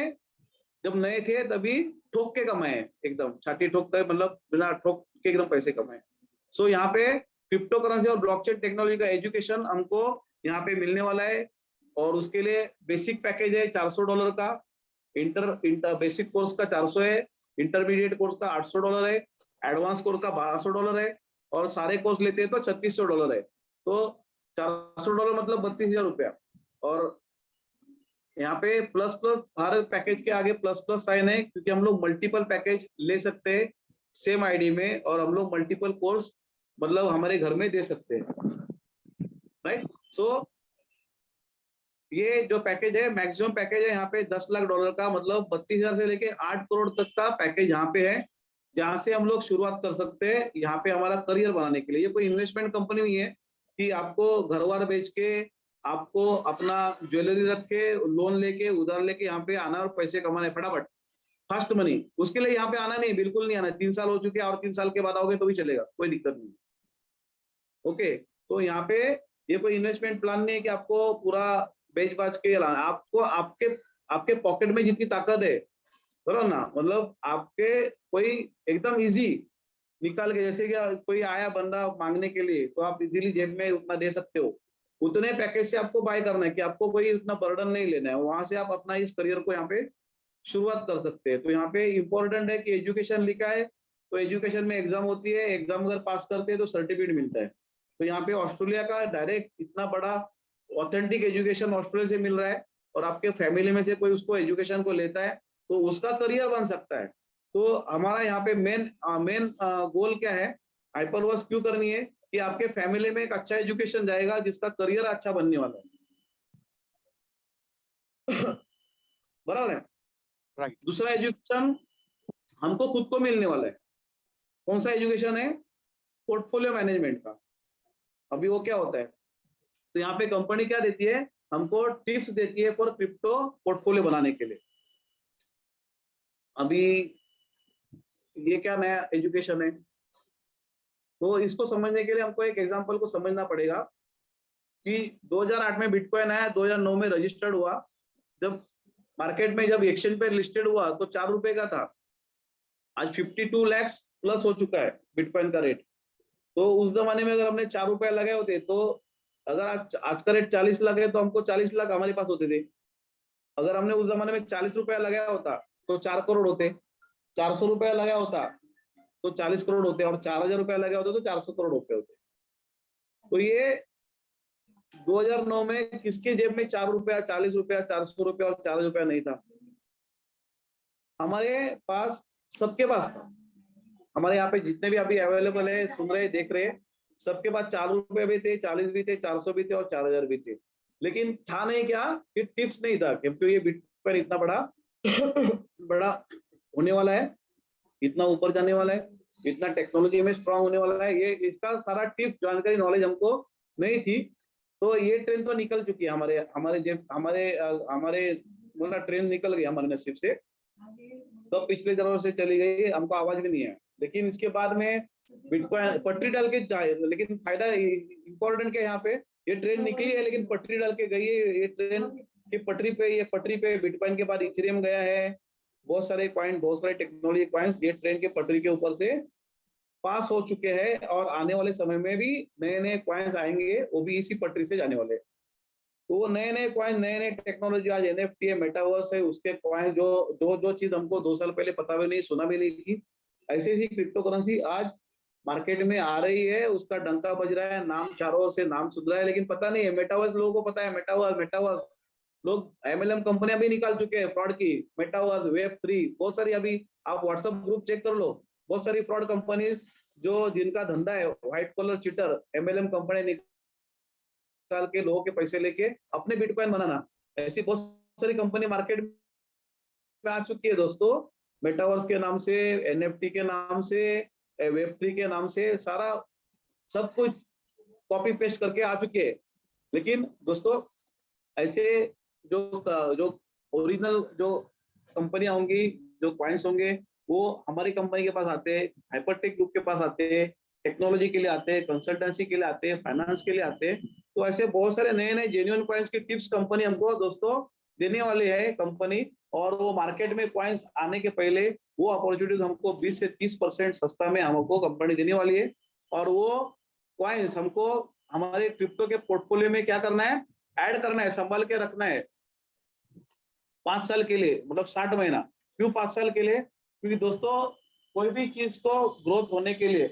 जब नए थे तभी ठोक के कमाए, एकदम छाती ठोक कर, मतलब बिना ठोक के एकदम पैसे कमाए। सो यहाँ पे क्रिप्टो करेंसी और ब्लॉकचेन टेक्नोलॉजी का एजुकेशन हमको यहाँ पे मिलने वाला है, और उसके लिए बेसिक पैकेज है $400 का, इंटर बेसिक कोर्स का 400 है, इंटरमीडिएट कोर्स का $800 है, एडवांस कोर्स का $1200 है, और सारे कोर्स लेते हैं तो $3600 है। तो $400 मतलब 32,000 रुपया। और यहाँ पे प्लस प्लस, हर पैकेज के आगे प्लस प्लस साइन है, क्योंकि हम लोग मल्टीपल पैकेज ले सकते हैं सेम आईडी में, और हम लोग मल्टीपल कोर्स मतलब हमारे घर में दे सकते हैं, राइट? सो ये जो पैकेज है, मैक्सिमम पैकेज है यहाँ पे $10 लाख का, मतलब 32,000 से लेके 8 करोड़ तक का पैकेज यहाँ पे है, जहाँ से हम लोग शुरुआत कर सकते हैं यहाँ पे हमारा करियर बनाने के लिए। ये कोई इन्वेस्टमेंट कंपनी नहीं है कि आपको घर वार बेच के, आपको अपना ज्वेलरी रख के, लोन लेके, उधार लेके यहाँ पे आना और पैसे कमाने फटाफट, फास्ट मनी। उसके लिए यहाँ पे आना नहीं, बिल्कुल नहीं आना। 3 साल हो चुके हैं और 3 साल के बाद आओगे तो भी चलेगा, कोई दिक्कत नहीं। ओके, तो यहाँ पे ये कोई इन्वेस्टमेंट प्लान नहीं है कि आपको पूरा बेच बाच के लाना। आपको आपके पॉकेट में जितनी ताकत है, बराबर ना, मतलब आपके कोई एकदम इजी निकाल के, जैसे कि कोई आया बंदा मांगने के लिए तो आप इजीली जेब में उतना दे सकते हो, उतने पैकेज से आपको बाय करना है कि आपको कोई उतना बर्डन नहीं लेना है। वहां से आप अपना इस करियर को यहाँ पे शुरुआत कर सकते हैं। तो यहाँ पे इंपॉर्टेंट है कि एजुकेशन लिखा है, तो एजुकेशन में एग्जाम होती है, एग्जाम अगर पास करते हैं तो सर्टिफिकेट मिलता है। तो यहाँ पे ऑस्ट्रेलिया का डायरेक्ट इतना बड़ा ऑथेंटिक एजुकेशन ऑस्ट्रेलिया से मिल रहा है, और आपके फैमिली में से कोई उसको एजुकेशन को लेता है तो उसका करियर बन सकता है। तो हमारा यहाँ पे मेन गोल क्या है, हाइपरवर्स क्यों करनी है, कि आपके फैमिली में एक अच्छा एजुकेशन जाएगा जिसका करियर अच्छा बनने वाला है। बराबर है, राइट? दूसरा एजुकेशन हमको खुद को मिलने वाला है। कौन सा एजुकेशन है? पोर्टफोलियो मैनेजमेंट का। अभी वो क्या होता है, तो यहाँ पे कंपनी क्या देती है हमको, टिप्स देती है फॉर क्रिप्टो पोर्टफोलियो बनाने के लिए। अभी ये क्या नया एजुकेशन है, तो इसको समझने के लिए हमको एक एग्जांपल को समझना पड़ेगा कि 2008 में बिटकॉइन आया, 2009 में रजिस्टर्ड हुआ। जब मार्केट में जब एक्सचेंज पे लिस्टेड हुआ तो $4 का था, आज 52 लाख प्लस हो चुका है बिटकॉइन का रेट। तो उस जमाने में अगर हमने $4 लगाए होते, तो अगर आज का रेट 40 लाख है तो हमको 40 लाख हमारे पास होते थे। अगर हमने उस जमाने में $40 लगाया होता तो 4 करोड़ होते, $400 लगाया होता तो 40 करोड़ होते, और 4,000 रुपया लगाया होता तो 400 करोड़ रुपए होते। तो ये 2009 में किसके जेब में $4, $40, $400 और $4,000 नहीं था? हमारे पास, सबके पास था। हमारे यहाँ पे जितने भी अभी अवेलेबल है, सुन रहे, देख रहे, सबके पास $4 भी थे, 40 भी थे, 400 भी थे और 4,000 भी थे। लेकिन था नहीं क्या, कि टिप्स नहीं था, क्योंकि ये बिटकॉइन इतना बड़ा बड़ा होने वाला है, इतना ऊपर जाने वाला है, इतना टेक्नोलॉजी में स्ट्रांग होने वाला है, ये इसका सारा टिप्स जानकारी नॉलेज हमको नहीं थी। तो ये ट्रेन तो निकल चुकी है हमारे हमारे हमारे हमारे मतलब ट्रेन निकल गई हमारे नसीब से, तो पिछले दिनों से चली गई, हमको आवाज भी नहीं है। लेकिन इसके बाद में बिटकॉइन पटरी डाल के जाए, लेकिन फायदा इंपॉर्टेंट क्या है यहाँ पे, ये ट्रेन निकली है लेकिन पटरी डाल के गई है। ये ट्रेन की पटरी पे, ये पटरी पे बिटकॉइन के बाद इथेरियम गया है, बहुत सारे कॉइन, बहुत सारे टेक्नोलॉजी कॉइन्स ये ट्रेन के पटरी के ऊपर से पास हो चुके हैं, और आने वाले समय में भी नए नए कॉइन्स आएंगे, वो भी इसी पटरी से जाने वाले हैं। तो वो नए नए कॉइन, नए नए टेक्नोलॉजी, आज एनएफटी है, मेटावर्स है, उसके कॉइन जो जो जो चीज हमको 2 साल पहले पता भी नहीं, सुना भी नहीं थी, ऐसी ऐसी क्रिप्टो करेंसी आज मार्केट में आ रही है, उसका डंका बज रहा है, नाम चारों ओर से नाम सुध रहा है, लेकिन पता नहीं है। मेटावर्स लोगों को पता है, मेटावर्स मेटावर्स लोग एमएलएम कंपनियां भी निकाल चुके हैं फ्रॉड की, मेटावर्स, वेब3, बहुत सारी, अभी आप व्हाट्सएप ग्रुप चेक कर लो, बहुत सारी फ्रॉड कंपनीज जो जिनका धंधा है white collar cheater, MLM company निकाल के लोगों के पैसे लेके अपने बिटकॉइन बनाना, ऐसी बहुत सारी कंपनी मार्केट में आ चुकी है दोस्तों। मेटावर्स के नाम से, एनएफटी के नाम से, वेब3 के नाम से, सारा सब कुछ कॉपी पेस्ट करके आ चुके हैं। लेकिन दोस्तों ऐसे जो जो ओरिजिनल जो कंपनियां होंगी, जो कॉइन्स होंगे, वो हमारी कंपनी के पास आते हैं, हाइपरटेक ग्रुप के पास आते हैं, टेक्नोलॉजी के लिए आते हैं, कंसल्टेंसी के लिए आते हैं, फाइनेंस के लिए आते हैं। तो ऐसे बहुत सारे नए नए जेन्युइन कॉइन्स की टिप्स कंपनी हमको दोस्तों देने वाली है कंपनी, और वो मार्केट में कॉइन्स आने के पहले वो अपॉर्चुनिटीज हमको 20 से 30% सस्ता में हमको कंपनी देने वाली है। और वो कॉइन्स हमको हमारे क्रिप्टो के पोर्टफोलियो में क्या करना है, ऐड करना है, संभाल के रखना है 5 साल के लिए, मतलब 60 महीना। क्यों 5 साल के लिए? क्योंकि दोस्तों कोई भी चीज को ग्रोथ होने के लिए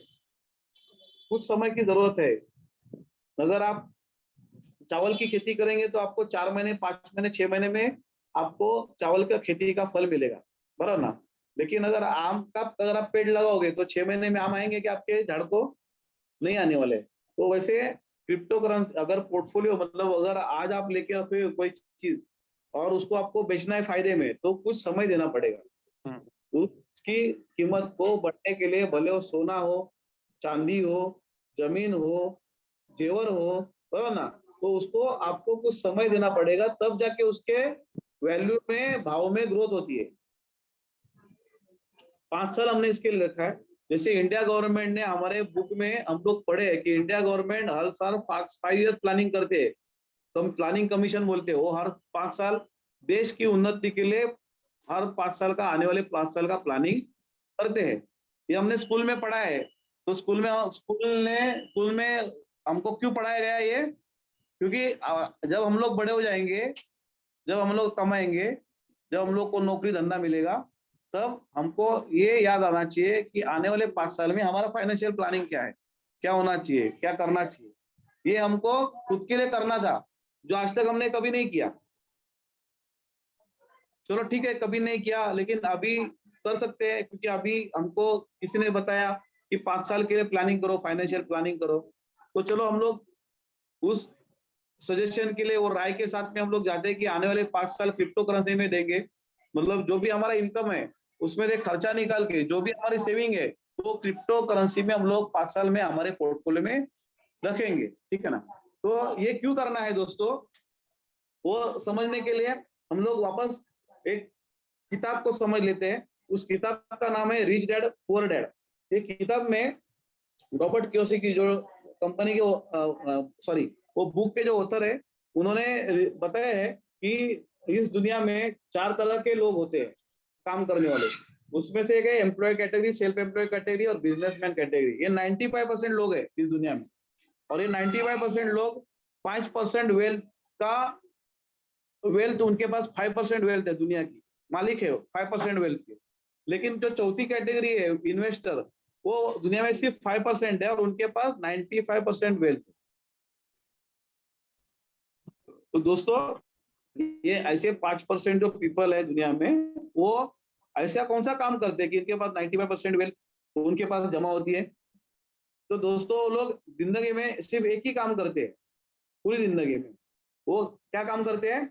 कुछ समय की जरूरत है। अगर आप चावल की खेती करेंगे तो आपको 4 महीने, 5 महीने, 6 महीने में आपको चावल का खेती का फल मिलेगा, बराबर ना। लेकिन अगर आम का अगर आप पेड़ लगाओगे तो 6 महीने में आम आएंगे कि आपके झाड़ को? नहीं आने वाले। तो वैसे क्रिप्टो करेंसी अगर पोर्टफोलियो, मतलब अगर आज आप लेके रखे कोई चीज और उसको आपको बेचना है फायदे में, तो कुछ समय देना पड़ेगा। उसकी कीमत को बढ़ने के लिए, भले वो सोना हो, चांदी हो, जमीन हो, जेवर हो, बराबर ना, तो उसको आपको कुछ समय देना पड़ेगा, तब जाके उसके वैल्यू में, भाव में ग्रोथ होती है। 5 साल हमने इसके लिए रखा है। जैसे इंडिया गवर्नमेंट ने, हमारे बुक में हम लोग पढ़े हैं कि इंडिया गवर्नमेंट हर साल 5 ईयर्स प्लानिंग करते हैं, तो हम प्लानिंग कमीशन बोलते हैं। वो हर 5 साल देश की उन्नति के लिए हर 5 साल का, आने वाले 5 साल का प्लानिंग करते हैं। ये हमने स्कूल में पढ़ा है। तो स्कूल में हमको क्यों पढ़ाया गया ये? क्योंकि जब हम लोग बड़े हो जाएंगे, जब हम लोग कमाएंगे, जब हम लोग को नौकरी धंधा मिलेगा, तब हमको ये याद आना चाहिए कि आने वाले 5 साल में हमारा फाइनेंशियल प्लानिंग क्या है, क्या होना चाहिए, क्या करना चाहिए। ये हमको खुद के लिए करना था, जो आज तक हमने कभी नहीं किया। चलो ठीक है, कभी नहीं किया, लेकिन अभी कर सकते हैं, क्योंकि अभी हमको किसी ने बताया कि 5 साल के लिए प्लानिंग करो, फाइनेंशियल प्लानिंग करो। तो चलो हम लोग उस सजेशन के लिए और राय के साथ में हम लोग जाते हैं कि आने वाले 5 साल क्रिप्टो करेंसी में देंगे। मतलब जो भी हमारा इनकम है उसमें से खर्चा निकाल के जो भी हमारी सेविंग है, वो क्रिप्टो करेंसी में हम लोग 5 साल में हमारे पोर्टफोलियो में रखेंगे, ठीक है ना। तो ये क्यों करना है दोस्तों, वो समझने के लिए हम लोग वापस एक किताब को समझ लेते हैं। उस किताब का नाम है रिच डैड पुअर डैड। ये किताब में रॉबर्ट कियोसाकी, जो कंपनी के वो बुक के जो ऑथर है, उन्होंने बताया है कि इस दुनिया में 4 तरह के लोग होते हैं काम करने वाले। उसमें से एक है employ category, self employ category और बिजनेसमैन कैटेगरी। ये 95% लोग है इस दुनिया में, और ये 95% लोग 5% वेल्थ उनके पास 5% वेल्थ है, दुनिया की मालिक है 5% वेल्थ के। लेकिन जो चौथी कैटेगरी है इन्वेस्टर, वो दुनिया में सिर्फ 5% है और उनके पास 95% वेल्थ है। तो दोस्तों ये ऐसे 5% जो पीपल है दुनिया में, वो ऐसा कौन सा काम करते हैं कि इनके पास 95% वेल्थ तो उनके पास जमा होती है। तो दोस्तों लोग जिंदगी में सिर्फ एक ही काम करते हैं पूरी जिंदगी में। वो क्या काम करते हैं?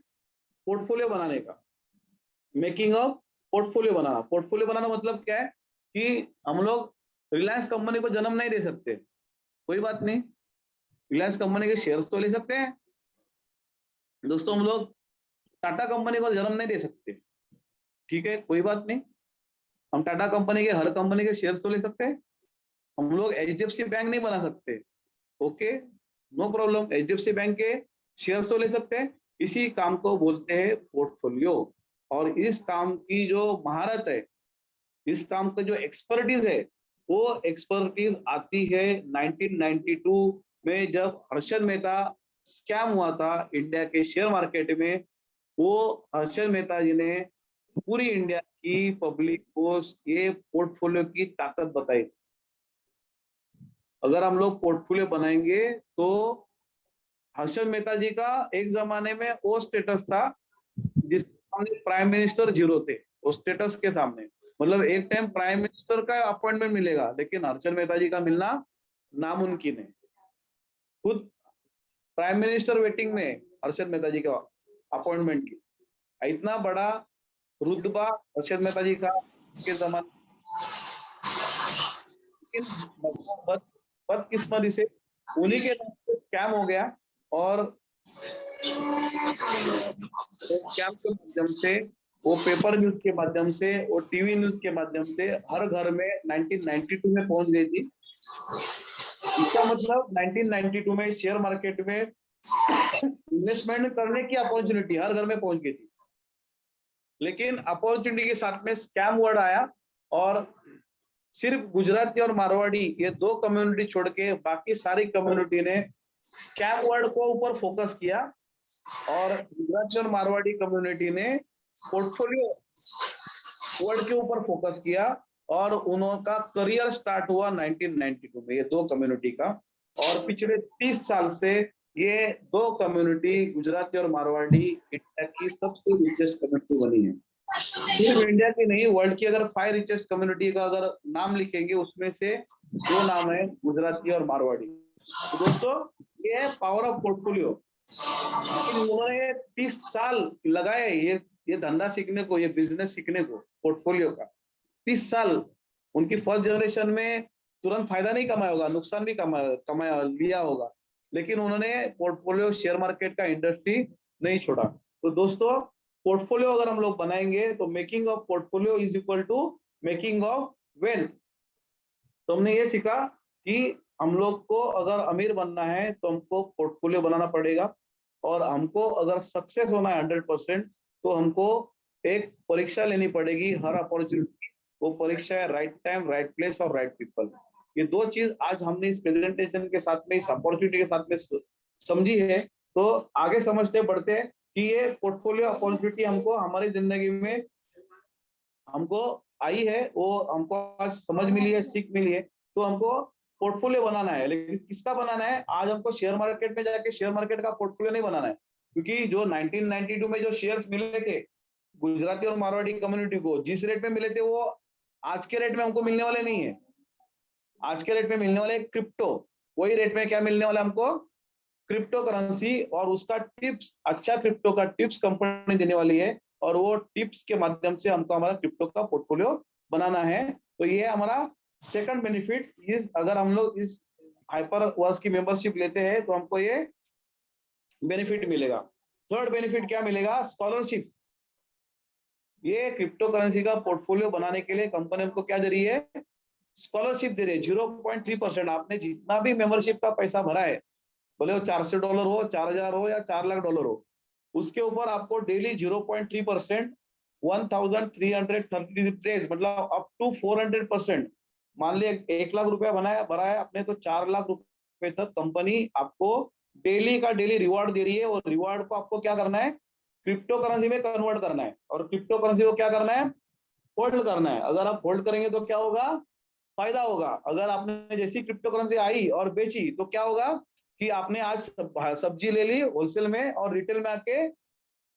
पोर्टफोलियो बनाने का, मेकिंग ऑफ पोर्टफोलियो बनाना। पोर्टफोलियो बनाना मतलब क्या है कि हम लोग रिलायंस कंपनी को जन्म नहीं दे सकते, कोई बात नहीं, रिलायंस कंपनी के शेयर्स तो ले सकते हैं दोस्तों। हम लोग टाटा कंपनी को जन्म नहीं दे सकते, ठीक है, कोई बात नहीं। हम टाटा कंपनी के, हर कंपनी के शेयर्स तो ले सकते हैं। हम लोग एचडीएफसी बैंक नहीं बना सकते, okay, no problem, HDFC bank के शेयर्स तो ले सकते हैं। इसी काम को बोलते हैं पोर्टफोलियो। और इस काम की जो महारत है, इस काम का जो एक्सपर्टीज है, वो एक्सपर्टीज आती है 1992 में, जब हर्षद मेहता स्कैम हुआ था इंडिया के शेयर मार्केट में। वो हर्षद मेहता जी ने पूरी इंडिया की पब्लिक को ये पोर्टफोलियो की ताकत बताई। अगर हम लोग पोर्टफोलियो बनाएंगे तो हर्षद मेहता जी का एक जमाने में वो स्टेटस था जिस सामने प्राइम मिनिस्टर जीरो थे, वो स्टेटस के सामने। मतलब एक टाइम प्राइम मिनिस्टर का अपॉइंटमेंट मिलेगा, लेकिन हर्षद मेहता जी का मिलना नामुमकिन है। खुद प्राइम मिनिस्टर वेटिंग में हर्षद मेहता जी का अपॉइंटमेंट की। इतना बड़ा रुतबा हर्षद मेहता जी का के जमाने, लेकिन बदकिस्मती से उन्हीं के नाम से स्कैम हो गया। और स्कैम के माध्यम से, वो पेपर न्यूज के माध्यम से, वो टीवी न्यूज के माध्यम से हर घर में 1992 में पहुंच गई थी। इसका मतलब 1992 में शेयर मार्केट में इन्वेस्टमेंट करने की अपॉर्चुनिटी हर घर में पहुंच गई थी। लेकिन अपॉर्चुनिटी के साथ में स्कैम वर्ड आया, और सिर्फ गुजराती और मारवाड़ी ये दो कम्युनिटी छोड़ के बाकी सारी कम्युनिटी ने स्कैम वर्ड को ऊपर फोकस किया, और गुजराती और मारवाड़ी कम्युनिटी ने पोर्टफोलियो वर्ड के ऊपर फोकस किया, और उनका करियर स्टार्ट हुआ 1992 में, ये दो कम्युनिटी का। और पिछले 30 साल से ये दो कम्युनिटी, गुजराती और मारवाड़ी, इंडिया की सबसे रिचेस्ट कम्युनिटी बनी है। सिर्फ इंडिया की नहीं, वर्ल्ड की अगर 5 रिचेस्ट कम्युनिटी का अगर नाम लिखेंगे, उसमें से 2 नाम है गुजराती और मारवाड़ी। तो दोस्तों, ये है पावर ऑफ पोर्टफोलियो। उन्होंने 30 साल लगाए ये धंधा सीखने को, ये बिजनेस सीखने को, पोर्टफोलियो का 30 साल। उनकी फर्स्ट जनरेशन में तुरंत फायदा नहीं कमाया होगा, नुकसान भी कमाया लिया होगा, लेकिन उन्होंने पोर्टफोलियो, शेयर मार्केट का इंडस्ट्री नहीं छोड़ा। तो दोस्तों, पोर्टफोलियो अगर हम लोग बनाएंगे तो making of portfolio is equal to making of wealth. तो हमने ये सीखा कि हम लोग को अगर अमीर बनना है तो हमको पोर्टफोलियो बनाना पड़ेगा, और हमको अगर सक्सेस होना है 100%, तो हमको एक परीक्षा लेनी पड़ेगी हर अपॉर्चुनिटी। वो परीक्षा है राइट टाइम, राइट प्लेस और राइट पीपल। ये दो चीज आज हमने इस प्रेजेंटेशन के साथ में, इस अपॉर्चुनिटी के साथ में समझी है। तो आगे समझते बढ़ते हैं कि ये पोर्टफोलियो अपॉर्चुनिटी हमको हमारी जिंदगी में हमको आई है, वो हमको आज समझ मिली है, सीख मिली है। तो हमको पोर्टफोलियो बनाना है, लेकिन किसका बनाना है? आज हमको शेयर मार्केट में जाके शेयर मार्केट का पोर्टफोलियो नहीं बनाना है, क्योंकि जो 1992 में जो शेयर्स मिले थे गुजराती और मारवाड़ी कम्युनिटी को, जिस रेट में मिले थे, वो आज के रेट में हमको मिलने वाले नहीं है। आज के रेट में मिलने वाले क्रिप्टो, वही रेट में क्या मिलने वाला हमको? Crypto currency. और उसका टिप्स, अच्छा क्रिप्टो का टिप्स कंपनी देने वाली है, और वो टिप्स के माध्यम से हमको हमारा क्रिप्टो का पोर्टफोलियो बनाना है। तो ये हमारा सेकंड बेनिफिट। इस अगर हम लोग इस हाइपर वर्स की मेंबरशिप लेते हैं तो हमको ये बेनिफिट मिलेगा। थर्ड बेनिफिट क्या मिलेगा? स्कॉलरशिप। ये क्रिप्टो करेंसी का पोर्टफोलियो बनाने के लिए कंपनी हमको क्या दे रही है? स्कॉलरशिप दे रही है 0.3%। आपने जितना भी मेंबरशिप का पैसा भरा है, भले वो $400 हो, 4,000 हो या 4 लाख डॉलर हो, उसके ऊपर आपको डेली 0.3%, 1330 डेज, मतलब अप टू 400%। मान लिया 1 लाख रुपया भरा है आपने, तो 4 लाख रुपए तक कंपनी आपको डेली का डेली रिवॉर्ड दे रही है। और रिवॉर्ड को आपको क्या करना है? क्रिप्टो करेंसी में कन्वर्ट करना है। और क्रिप्टो करेंसी को क्या करना है? होल्ड करना है। अगर आप होल्ड करेंगे तो क्या होगा? फायदा होगा। अगर आपने जैसी क्रिप्टो करेंसी आई और बेची तो क्या होगा कि आपने आज सब्जी ले ली होलसेल में और रिटेल में आके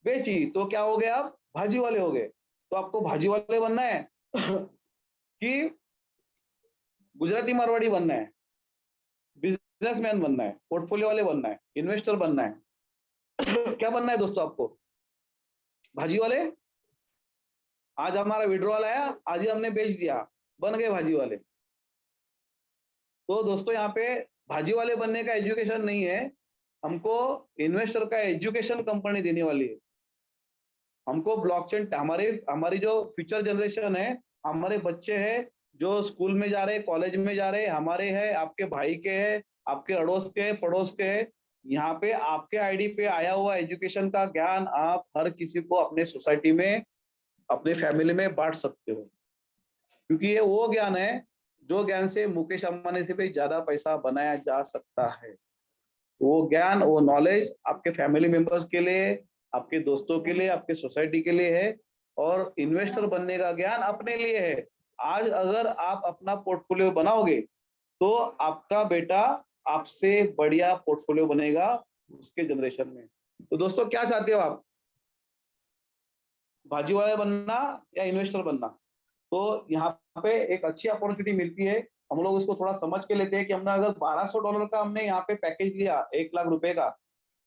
बेची, तो क्या हो गए? आप भाजी वाले हो गए। तो आपको भाजी वाले बनना है कि गुजराती मारवाड़ी बनना है, बिजनेसमैन बनना है, पोर्टफोलियो वाले बनना है, इन्वेस्टर बनना है? क्या बनना है दोस्तों आपको? भाजी वाले। आज हमारा विड्रॉल आया, आज ही हमने बेच दिया, बन गए भाजी वाले। तो दोस्तों यहाँ पे भाजी वाले बनने का एजुकेशन नहीं है, हमको इन्वेस्टर का एजुकेशन कंपनी देने वाली है। हमको ब्लॉकचेन, हमारी जो फ्यूचर जनरेशन है, हमारे बच्चे हैं जो स्कूल में जा रहे हैं, कॉलेज में जा रहे हैं, हमारे हैं, आपके भाई के हैं, आपके अड़ोस के, पड़ोस के हैं, यहाँ पे आपके आईडी पे आया हुआ एजुकेशन का ज्ञान आप हर किसी को अपने सोसाइटी में, अपने फैमिली में बांट सकते हो, क्योंकि ये वो ज्ञान है जो ज्ञान से मुकेश अंबानी से भी ज्यादा पैसा बनाया जा सकता है। वो ज्ञान, वो नॉलेज आपके फैमिली मेंबर्स के लिए, आपके दोस्तों के लिए, आपके सोसाइटी के लिए है, और इन्वेस्टर बनने का ज्ञान अपने लिए है। आज अगर आप अपना पोर्टफोलियो बनाओगे तो आपका बेटा आपसे बढ़िया पोर्टफोलियो बनेगा उसके जनरेशन में। तो दोस्तों क्या चाहते हो आप, भाजी वाला बनना या इन्वेस्टर बनना? तो यहाँ पे एक अच्छी अपॉर्चुनिटी मिलती है, हम लोग उसको थोड़ा समझ के लेते हैं कि हमने अगर $1200 का हमने यहाँ पे पैकेज लिया $1,00,000 का,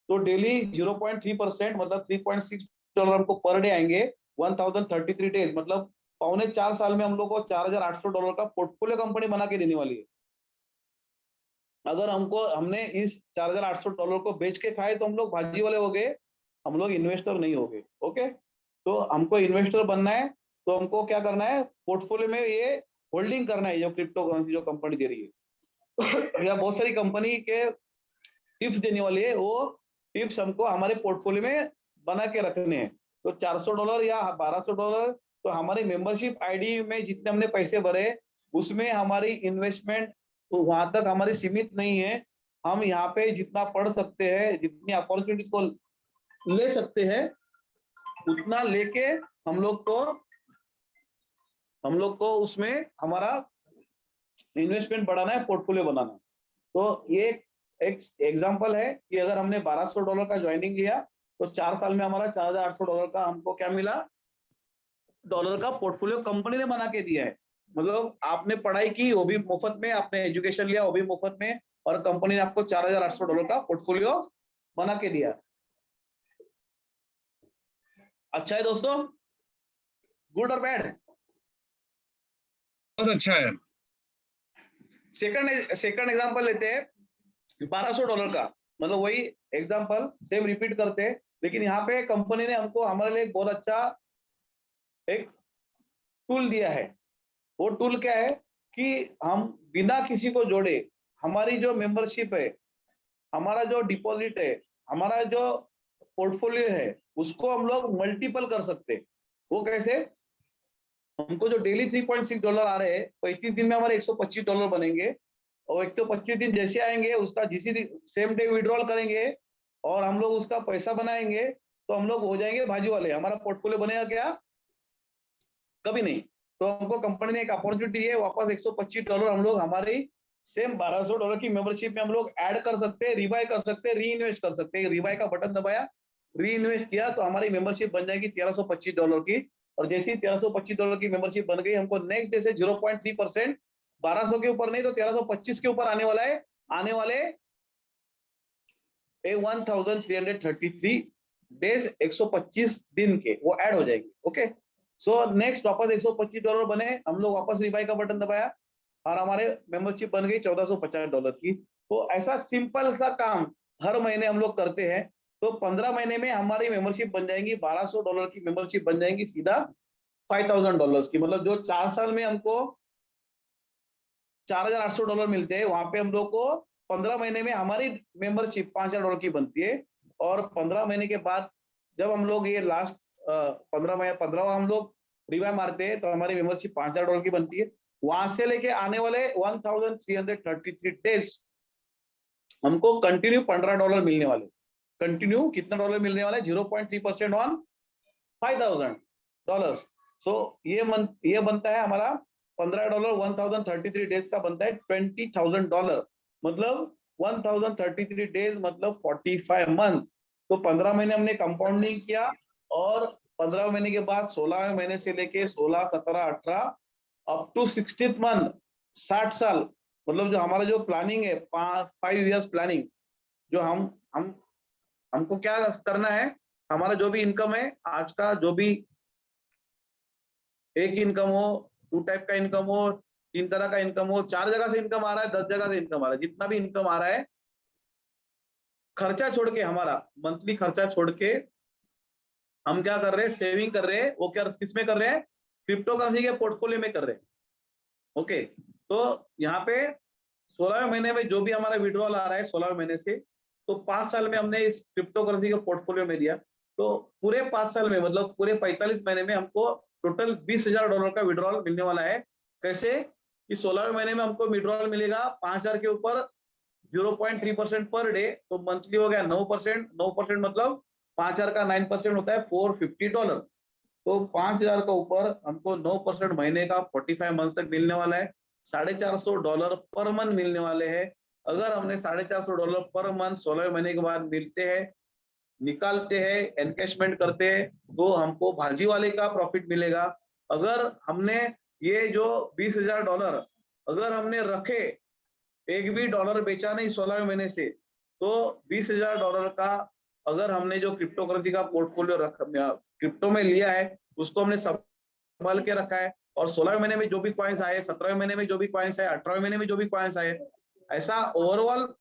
तो डेली 0.3% मतलब $3.6 हमको पर डे आएंगे, 1033 डेज मतलब 3.25 साल में हम लोग को $4,800 का पोर्टफोलियो कंपनी बना के देने वाली है। अगर हमने इस $4,800 को बेच के खाए तो हम लोग भाजी वाले हो गए, हम लोग इन्वेस्टर नहीं हो गए। ओके, तो हमको इन्वेस्टर बनना है तो हमको क्या करना है, पोर्टफोलियो में ये होल्डिंग करना है जो क्रिप्टो करेंसी जो कंपनी दे रही है या बहुत सारी कंपनी के टिप्स देने वाली है, वो टिप्स हमको हमारे पोर्टफोलियो में बना के रखने हैं। तो $400 या $1,200 तो हमारी मेंबरशिप आईडी में जितने हमने पैसे भरे उसमें हमारी इन्वेस्टमेंट तो वहां तक हमारी सीमित नहीं है। हम यहाँ पे जितना पढ़ सकते हैं, जितनी अपॉर्चुनिटीज को ले सकते हैं, उतना लेके हम लोग को उसमें हमारा इन्वेस्टमेंट बढ़ाना है, पोर्टफोलियो बनाना है। तो ये एक एग्जांपल है कि अगर हमने $1,200 का ज्वाइनिंग लिया तो 4 साल में हमारा $4,800 का हमको क्या मिला, डॉलर का पोर्टफोलियो कंपनी ने बना के दिया है। मतलब आपने पढ़ाई की वो भी मुफ्त में, आपने एजुकेशन लिया वो भी मुफ्त में, और कंपनी ने आपको $4,800 का पोर्टफोलियो बना के दिया। अच्छा है दोस्तों, गुड और बैड? बहुत अच्छा है। सेकंड एग्जांपल लेते हैं $1,200 का, मतलब वही एग्जांपल सेम रिपीट करते हैं, लेकिन यहाँ पे कंपनी ने हमको हमारे लिए बहुत अच्छा एक टूल दिया है। वो टूल क्या है कि हम बिना किसी को जोड़े हमारी जो मेंबरशिप है, हमारा जो डिपॉजिट है, हमारा जो पोर्टफोलियो है, उसको हम लोग मल्टीपल कर सकते हैं। वो कैसे? हमको जो डेली $3.6 आ रहे हैं, 35 दिन में हमारे $125 बनेंगे, और 125 दिन जैसे आएंगे उसका जिसी सेम डे विड्रॉल करेंगे और हम लोग उसका पैसा बनाएंगे, तो हम लोग हो जाएंगे भाजी वाले। हमारा पोर्टफोलियो बनेगा क्या? कभी नहीं। तो हमको कंपनी ने एक अपॉर्चुनिटी है, वापस $125 हम लोग हमारी सेम $1,200 की मेंबरशिप में हम लोग ऐड कर सकते हैं, रिबाय कर सकते हैं, री इन्वेस्ट कर सकते हैं। रिबाय का बटन दबाया, री इन्वेस्ट किया, तो हमारी मेंबरशिप बन जाएगी $1,325 की। और जैसे ही $1,325 की मेंबरशिप बन गई, हमको नेक्स्ट डे से 0.3% 1,200 के ऊपर नहीं तो 1,325 के ऊपर आने वाला है, आने वाले 1,333 डेज, 125 दिन के वो ऐड हो जाएंगे। ओके, सो नेक्स्ट वापस $125 बने, हम लोग वापस रिबाई का बटन दबाया और हमारे मेंबरशिप बन गई $1,450 की। तो ऐसा सिंपल सा काम हर महीने हम लोग करते हैं, तो 15 महीने में हमारी मेंबरशिप बन जाएंगी, $1,200 की मेंबरशिप बन जाएंगी सीधा $5,000 की। मतलब जो 4 साल में हमको $4,800 मिलते हैं, वहां पे हम लोग को 15 महीने में हमारी मेंबरशिप $5,000 की बनती है। और 15 महीने के बाद जब हम लोग ये लास्ट 15 हम लोग रिवाइव मारते हैं, तो हमारी मेंबरशिप $5,000 की बनती है। वहां से लेके आने वाले 1,333 डेज हमको कंटिन्यू $15 मिलने वाले। कंटिन्यू कितना डॉलर मिलने वाला है? 0.3% ऑन $5,000। सो ये बनता है हमारा $15, 1,033 डेज का बनता है $20,000। मतलब 1,033 डेज मतलब 45 मंथ। तो 15 महीने हमने कंपाउंडिंग किया, और 15 महीने के बाद 16 महीने से लेके 16, 17, 18 अप टू 60th मंथ, 60 साल, मतलब जो हमारा जो प्लानिंग है 5 इयर्स प्लानिंग, जो हमको क्या करना है, हमारा जो भी इनकम है आज का, जो भी एक इनकम हो, 2 टाइप का इनकम हो, 3 तरह का इनकम हो, 4 जगह से इनकम आ रहा है, 10 जगह से इनकम आ रहा है, जितना भी इनकम आ रहा है, खर्चा छोड़ के, हमारा मंथली खर्चा छोड़ के हम क्या कर रहे हैं, सेविंग कर रहे हैं। वो क्या किसमें कर रहे हैं, क्रिप्टो करेंसी के पोर्टफोलियो में कर रहे हैं। ओके, तो यहाँ पे 16वें महीने में जो भी हमारा विड्रॉल आ रहा है 16वें महीने से, तो 5 साल में हमने इस क्रिप्टो करेंसी के पोर्टफोलियो में दिया, तो पूरे 5 साल में, मतलब पूरे 45 महीने में हमको टोटल $20,000 का विड्रॉल मिलने वाला है। कैसे कि 16वें महीने में हमको विड्रॉल मिलेगा 5,000 के ऊपर 0.3% पर डे, तो मंथली हो गया 9%। 9% मतलब 5,000 का 9% होता है $450। तो 5,000 का ऊपर हमको 9% महीने का 45 मंथ तक मिलने वाला है। $450 पर मंथ मिलने वाले हैं। अगर हमने $450 पर मंथ 16 महीने के बाद मिलते हैं, निकालते हैं, एनकैशमेंट करते हैं, तो हमको भाजी वाले का प्रॉफिट मिलेगा। अगर हमने ये जो $20,000 अगर हमने रखे, एक भी डॉलर बेचा नहीं 16 महीने से, तो $20,000 का अगर हमने जो क्रिप्टो करेंसी का पोर्टफोलियो क्रिप्टो में लिया है, उसको हमने संभाल के रखा है, और 16वें महीने में जो भी कॉइन्स आए, 17वें महीने में जो भी कॉइन्स आए, 18वें महीने में जो भी कॉइन्स आए, ऐसा ओवरऑल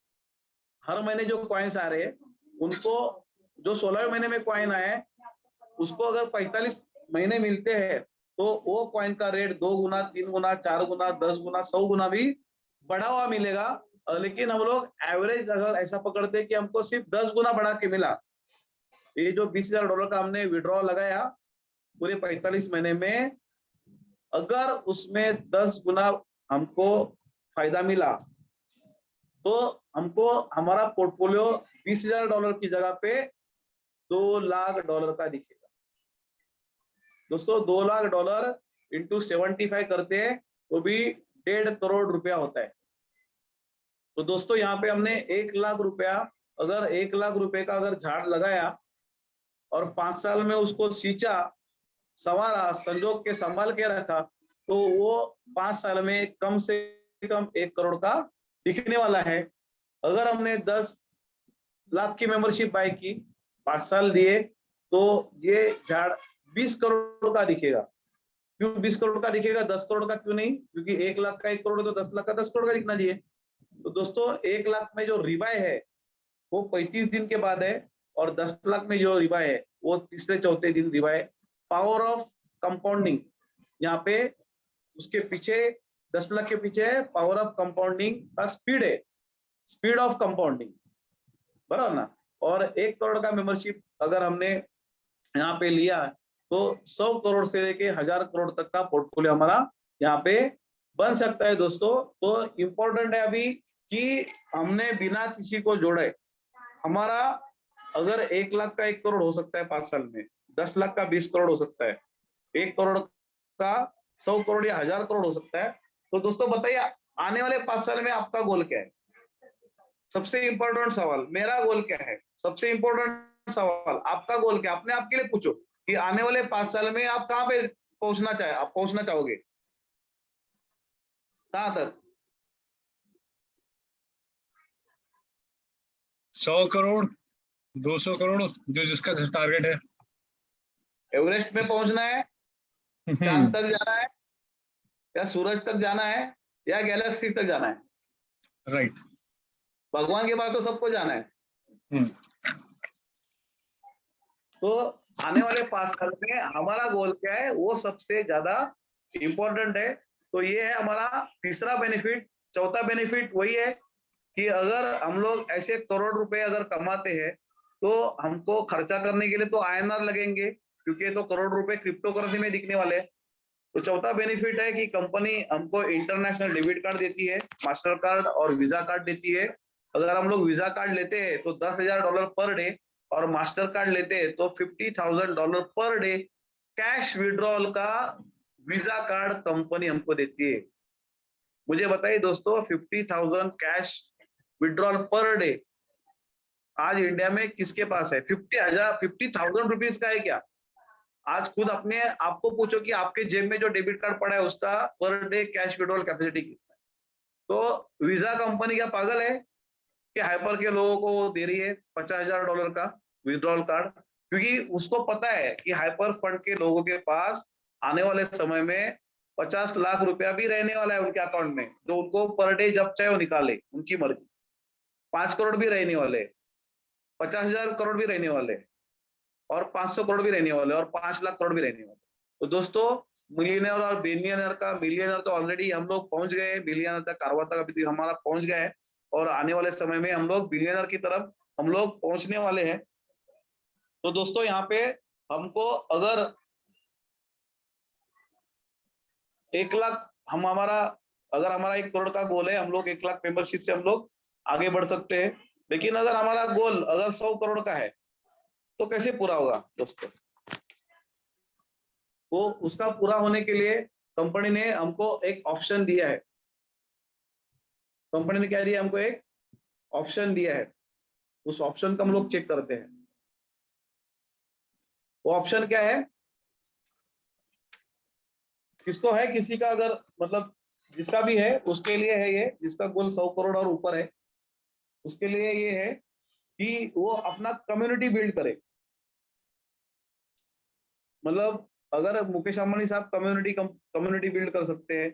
हर महीने जो कॉइन्स आ रहे हैं, उनको जो 16वें महीने में कॉइन आए, उसको अगर 45 महीने मिलते हैं, तो वो कॉइन का रेट 2 गुना, 3 गुना, 4 गुना, 10 गुना, 100 गुना भी बढ़ा हुआ मिलेगा। लेकिन हम लोग एवरेज अगर ऐसा पकड़ते हैं कि हमको सिर्फ 10 गुना बढ़ा के मिला, ये जो $20,000 का हमने विड्रॉ लगाया पूरे 45 महीने में, अगर उसमें 10 गुना हमको फायदा मिला, तो हमको हमारा पोर्टफोलियो $20,000 की जगह पे $2 लाख का दिखेगा। दोस्तों, $2 लाख इंटू 75 करते हैं तो भी 1.5 करोड़ रुपया होता है। तो दोस्तों, यहाँ पे हमने 1 लाख रुपया, अगर 1 लाख रुपए का अगर झाड़ लगाया और 5 साल में उसको सींचा, संवारा, संजोग के संभाल के रखा, तो वो 5 साल में कम से कम 1 करोड़ का दिखने वाला है। अगर हमने 10 लाख की मेंबरशिप बाय की, 5 साल दिए, तो ये झाड़ 20 करोड़ का दिखेगा। क्यों 20 करोड़ का दिखेगा, 10 करोड़ का क्यों नहीं? क्योंकि 1 लाख का 1 करोड़, तो 10 लाख का 10 करोड़ का दिखना चाहिए। तो दोस्तों, 1 लाख में जो रिबाय है वो 35 दिन के बाद है, और 10 लाख में जो रिबाय है वो तीसरे चौथे दिन रिबाय। पावर ऑफ कंपाउंडिंग, यहाँ पे उसके पीछे 10 लाख के पीछे पावर ऑफ कंपाउंडिंग का स्पीड है, स्पीड ऑफ कंपाउंडिंग, बराबर ना। और 1 करोड़ का मेंबरशिप अगर हमने यहाँ पे लिया, तो 100 करोड़ से लेके 1000 करोड़ तक का पोर्टफोलियो हमारा यहाँ पे बन सकता है। दोस्तों, तो इम्पोर्टेंट है अभी कि हमने बिना किसी को जोड़े, हमारा अगर 1 लाख का 1 करोड़ हो सकता है 5 साल में, 10 लाख का 20 करोड़ हो सकता है, 1 करोड़ का 100 करोड़ या 1000 करोड़ हो सकता है। तो दोस्तों बताइए, आने वाले 5 साल में आपका गोल क्या है? सबसे इंपॉर्टेंट सवाल, मेरा गोल क्या है? सबसे इंपॉर्टेंट सवाल, आपका गोल क्या? अपने आप के लिए पूछो कि आने वाले 5 साल में आप कहाँ पे पहुंचना चाहोगे, कहाँ तक? 100 करोड़, 200 करोड़, जो जिसका टारगेट है। एवरेस्ट में पहुंचना है, चांद तक जाना है, या सूरज तक जाना है, या गैलेक्सी तक जाना है? राइट। भगवान के पास तो सबको जाना है। तो आने वाले 5 साल में हमारा गोल क्या है, वो सबसे ज्यादा इंपॉर्टेंट है। तो ये है हमारा तीसरा बेनिफिट। चौथा बेनिफिट वही है कि अगर हम लोग ऐसे करोड़ रुपए अगर कमाते हैं, तो हमको खर्चा करने के लिए तो INR लगेंगे, क्योंकि ये तो करोड़ रुपए क्रिप्टो करेंसी में दिखने वाले हैं। तो चौथा बेनिफिट है कि कंपनी हमको इंटरनेशनल डेबिट कार्ड देती है, मास्टर कार्ड और वीजा कार्ड देती है। अगर हम लोग वीजा कार्ड लेते हैं तो $10,000 पर डे, और मास्टर कार्ड लेते हैं तो $50,000 पर डे कैश विड्रॉल का वीजा कार्ड कंपनी हमको देती है। मुझे बताइए दोस्तों, 50,000 कैश विड्रॉल पर डे आज इंडिया में किसके पास है? 50,000 रुपीज का है क्या? आज खुद अपने आपको पूछो कि आपके जेब में जो डेबिट कार्ड पड़ा है उसका per day cash withdrawal capacity कितना है? तो वीजा कंपनी क्या पागल है कि हाइपर के लोगों को वो दे रही है $50,000 का विड्रॉल कार्ड? क्योंकि उसको पता है कि हाइपर फंड के लोगों के पास आने वाले समय में 50 लाख रुपया भी रहने वाला है उनके अकाउंट में, जो उनको पर डे जब चाहे वो निकाले, उनकी मर्जी। 5 करोड़ भी रहने वाले, 50,000 करोड़ भी रहने वाले, और 500 करोड़ भी रहने वाले, और 5 लाख करोड़ भी रहने वाले। तो दोस्तों, मिलियनर और बिलियनर का, मिलियनर तो ऑलरेडी हम लोग पहुंच गए, बिलियनर तक कारवा तक अभी तो हमारा पहुंच गया है, और आने वाले समय में हम लोग बिलियनर की तरफ हम लोग पहुंचने वाले हैं। तो दोस्तों, यहाँ पे हमको अगर 1 लाख अगर हमारा 1 करोड़ का गोल है, हम लोग 1 लाख मेंबरशिप से हम लोग आगे बढ़ सकते हैं। लेकिन अगर हमारा गोल अगर 100 करोड़ का है तो कैसे पूरा होगा दोस्तों? वो उसका पूरा होने के लिए कंपनी ने हमको एक ऑप्शन दिया है। कंपनी ने क्या दिया? हमको एक ऑप्शन दिया है। उस ऑप्शन को हम लोग चेक करते हैं। वो ऑप्शन क्या है? किसको है? किसी का अगर मतलब जिसका भी है उसके लिए है ये, जिसका गोल 100 करोड़ और ऊपर है, उसके लिए ये है कि वो अपना कम्युनिटी बिल्ड करे। मतलब अगर मुकेश अंबानी साहब कम्युनिटी बिल्ड कर सकते हैं,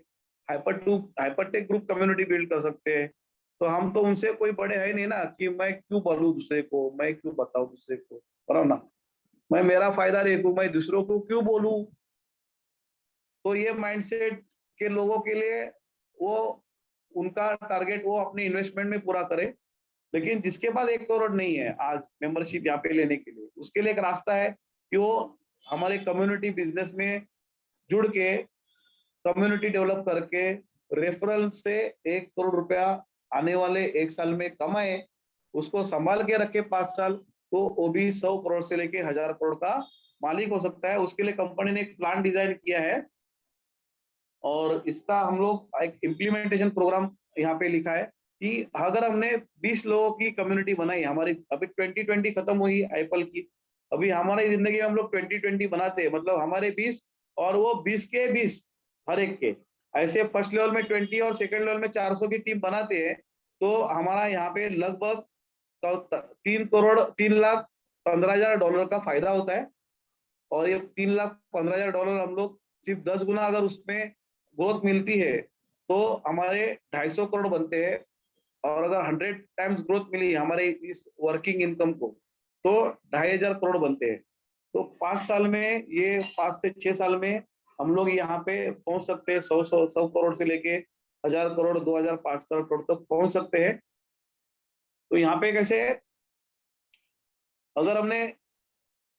हाइपरटेक ग्रुप कम्युनिटी बिल्ड कर सकते हैं, तो हम तो उनसे कोई बड़े है नहीं ना कि मैं क्यों बोलूं दूसरे को, मैं क्यों बताऊं दूसरे को, बराबर ना? मैं मेरा फायदा देखूं, मैं दूसरों को क्यों बोलूं? तो ये माइंडसेट के लोगों के लिए वो उनका टारगेट वो अपनी इन्वेस्टमेंट में पूरा करे। लेकिन जिसके पास 1 करोड़ नहीं है आज मेंबरशिप यहाँ पे लेने के लिए, उसके लिए एक रास्ता है कि वो हमारे कम्युनिटी बिजनेस में जुड़ के, कम्युनिटी डेवलप करके, रेफरल से 1 करोड़ रुपया आने वाले 1 साल में कमाए, उसको संभाल के रखे 5 साल, तो वो भी 100 करोड़ से लेके 1000 करोड़ का मालिक हो सकता है। उसके लिए कंपनी ने एक प्लान डिजाइन किया है, और इसका हम लोग एक इम्प्लीमेंटेशन प्रोग्राम यहाँ पे लिखा है कि अगर हमने 20 लोगों की कम्युनिटी बनाई, हमारी अभी 2020 खत्म हुई एप्पल की, अभी हमारी जिंदगी में हम लोग 2020 बनाते हैं, मतलब हमारे 20 और वो 20 के 20 हर एक के, ऐसे फर्स्ट लेवल में 20 और सेकंड लेवल में 400 की टीम बनाते हैं, तो हमारा यहाँ पे लगभग 3,15,000 डॉलर का फायदा होता है। और ये 3,15,000 डॉलर हम लोग सिर्फ 10 गुना अगर उसमें ग्रोथ मिलती है तो हमारे 250 करोड़ बनते हैं। और अगर 100 टाइम्स ग्रोथ मिली हमारे इस वर्किंग इनकम को, तो 2,500 करोड़ बनते हैं। तो 5 साल में, ये 5 से 6 साल में हम लोग यहाँ पे पहुंच सकते हैं, 100 करोड़ से लेके 1000 करोड़, 2000, 5,000 करोड़ तक पहुंच सकते हैं। तो यहाँ पे कैसे है, अगर हमने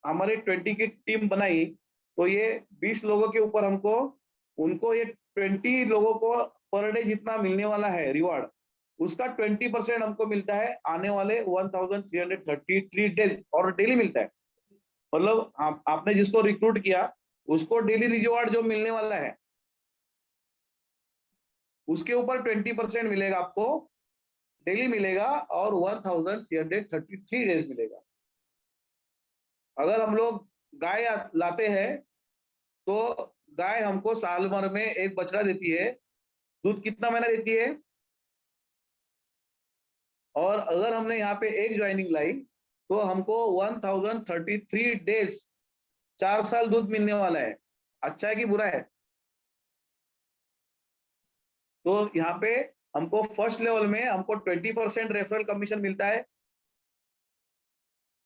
हमारी 20 की टीम बनाई, तो ये 20 लोगों के ऊपर हमको, उनको ये 20 लोगों को पर डे जितना मिलने वाला है रिवार्ड, उसका 20% हमको मिलता है आने वाले 1333 डेज, और डेली मिलता है। मतलब आपने जिसको रिक्रूट किया उसको डेली रिवार्ड जो मिलने वाला है, उसके ऊपर 20% मिलेगा आपको, डेली मिलेगा, और 1333 डेज मिलेगा। अगर हम लोग गाय लाते हैं तो गाय हमको साल भर में एक बछड़ा देती है, दूध कितना महीना देती है? और अगर हमने यहाँ पे एक ज्वाइनिंग लाई तो हमको 1033 डेज, 4 साल दूध मिलने वाला है। अच्छा है कि बुरा है? तो यहाँ पे हमको फर्स्ट लेवल में हमको 20% रेफरल कमीशन मिलता है,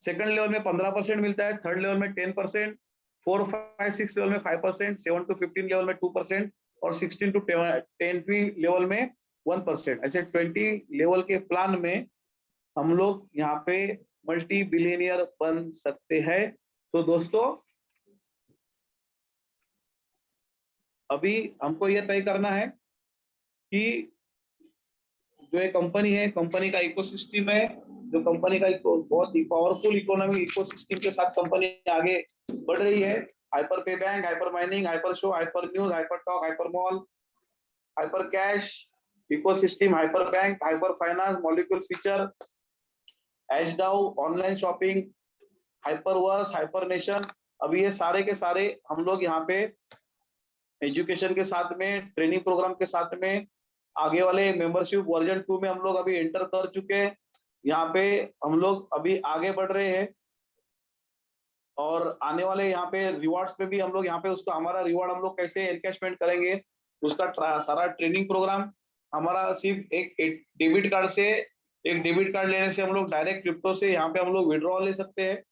सेकंड लेवल में 15% मिलता है, थर्ड लेवल में 10%, 4, 5, 6 लेवल में 5%, 7 to 15 लेवल में 2%, और 16 to 10 लेवल में 1%। ऐसे 20 लेवल के प्लान में हम लोग यहाँ पे मल्टी बिलियनियर बन सकते हैं। तो दोस्तों, अभी हमको ये तय करना है कि जो एक कंपनी है, कंपनी का इकोसिस्टम है, जो कंपनी का बहुत ही पावरफुल इकोनॉमी इकोसिस्टम के साथ कंपनी आगे बढ़ रही है। Hyper pay bank, hyper mining, hyper show, hyper news, hyper talk, hyper mall, hyper cash ecosystem, hyper bank, hyper finance, molecule feature, एचडाउ, online shopping, hyperverse, hyper nation. अभी ये सारे के सारे हम लोग यहाँ पे एजुकेशन के साथ में, ट्रेनिंग प्रोग्राम के साथ में, आगे वाले मेंबरशिप वर्जन 2 में हम लोग अभी एंटर कर चुके हैं। यहाँ पे हम लोग अभी आगे बढ़ रहे हैं, और आने वाले यहाँ पे रिवॉर्ड्स पे भी हम लोग यहाँ पे उसको हमारा रिवॉर्ड हम लोग कैसे एनकैशमेंट करेंगे उसका सारा ट्रेनिंग प्रोग्राम हमारा सिर्फ एक डेबिट कार्ड से, एक डेबिट कार्ड लेने से हम लोग डायरेक्ट क्रिप्टो से यहाँ पे हम लोग विड्रॉ ले सकते हैं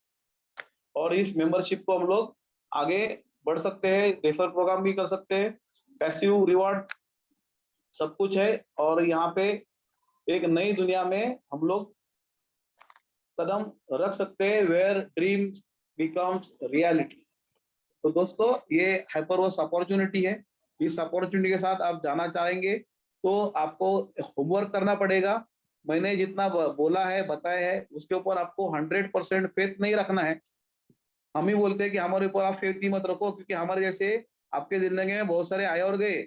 और इस मेंबरशिप को हम लोग आगे बढ़ सकते हैं, रेफर प्रोग्राम भी कर सकते हैं, पैसिव रिवॉर्ड सब कुछ है और यहाँ पे एक नई दुनिया में हम लोग कदम रख सकते हैं वेयर ड्रीम बिकम्स रियलिटी। तो दोस्तों ये हाइपरवर्स अपॉर्चुनिटी है, इस अपॉर्चुनिटी के साथ आप जाना चाहेंगे तो आपको होमवर्क करना पड़ेगा। मैंने जितना बोला है बताया है उसके ऊपर आपको 100% फेथ नहीं रखना है। हम ही बोलते हैं कि हमारे ऊपर आप फेथ ही मत रखो क्योंकि हमारे जैसे आपके जिंदगी में बहुत सारे आए और गए,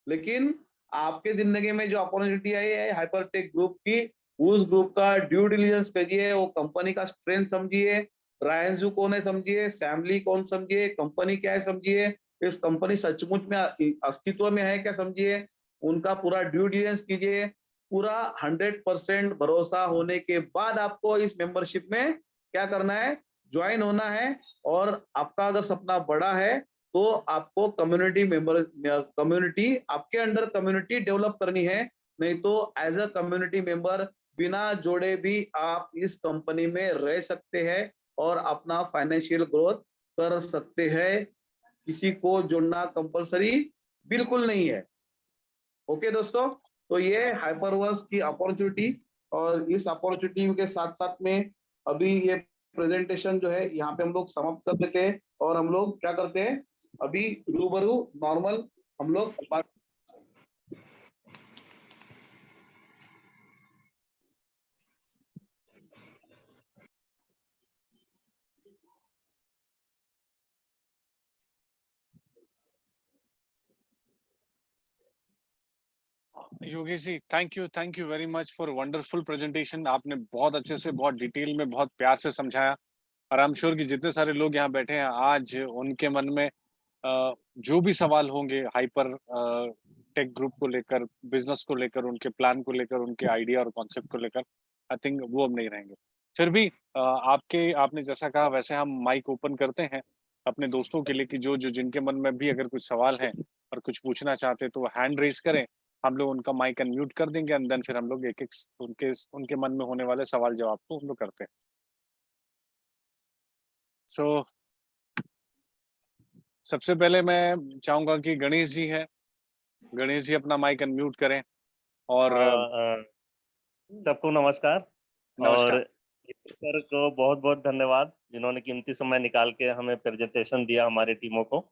लेकिन आपके जिंदगी में जो अपॉर्चुनिटी आई है हाइपरटेक ग्रुप की, उस ग्रुप का ड्यू डिलिजेंस करिए, वो कंपनी का स्ट्रेंथ समझिए, रायंजू कौन है समझिए, सैमली कौन समझिए, कंपनी क्या है समझिए, इस कंपनी सचमुच में अस्तित्व में है क्या समझिए, उनका पूरा ड्यू डिलिजेंस कीजिए। पूरा 100% भरोसा होने के बाद आपको इस मेंबरशिप में क्या करना है, ज्वाइन होना है। और आपका अगर सपना बड़ा है तो आपको कम्युनिटी आपके अंडर कम्युनिटी डेवलप करनी है, नहीं तो एज अ कम्युनिटी मेंबर बिना जोड़े भी आप इस कंपनी में रह सकते हैं और अपना फाइनेंशियल ग्रोथ कर सकते हैं। किसी को जोड़ना कंपलसरी बिल्कुल नहीं है। ओके दोस्तों, तो ये हाइपरवर्स की अपॉर्चुनिटी और इस अपॉर्चुनिटी के साथ साथ में अभी ये प्रेजेंटेशन जो है यहाँ पे हम लोग समाप्त कर देते हैं और हम लोग क्या करते हैं अभी रूबरू नॉर्मल हम लोग बात। Yogesh ji, thank you very much for wonderful presentation. आपने बहुत अच्छे से, बहुत डिटेल में, बहुत प्यार से समझाया और आई एम श्योर कि जितने सारे लोग यहाँ बैठे हैं आज उनके मन में जो भी सवाल होंगे हाइपर टेक ग्रुप को लेकर, बिजनेस को लेकर, उनके प्लान को लेकर, उनके आइडिया और कॉन्सेप्ट को लेकर, आई थिंक वो अब नहीं रहेंगे। फिर भी आपने जैसा कहा वैसे हम माइक ओपन करते हैं अपने दोस्तों के लिए कि जो जिनके मन में भी अगर कुछ सवाल है और कुछ पूछना चाहते हैं तो हैंड रेज करें, हम लोग उनका माइक अनम्यूट कर देंगे एंड देन फिर हम लोग एक एक उनके मन में होने वाले सवाल जवाब को हम लोग करते हैं। सो सबसे पहले मैं चाहूंगा कि गणेश जी है, गणेश जी अपना माइक अनम्यूट करें और सबको नमस्कार। नमस्कार। और सर को बहुत बहुत धन्यवाद जिन्होंने कीमती समय निकाल के हमें प्रेजेंटेशन दिया हमारी टीमों को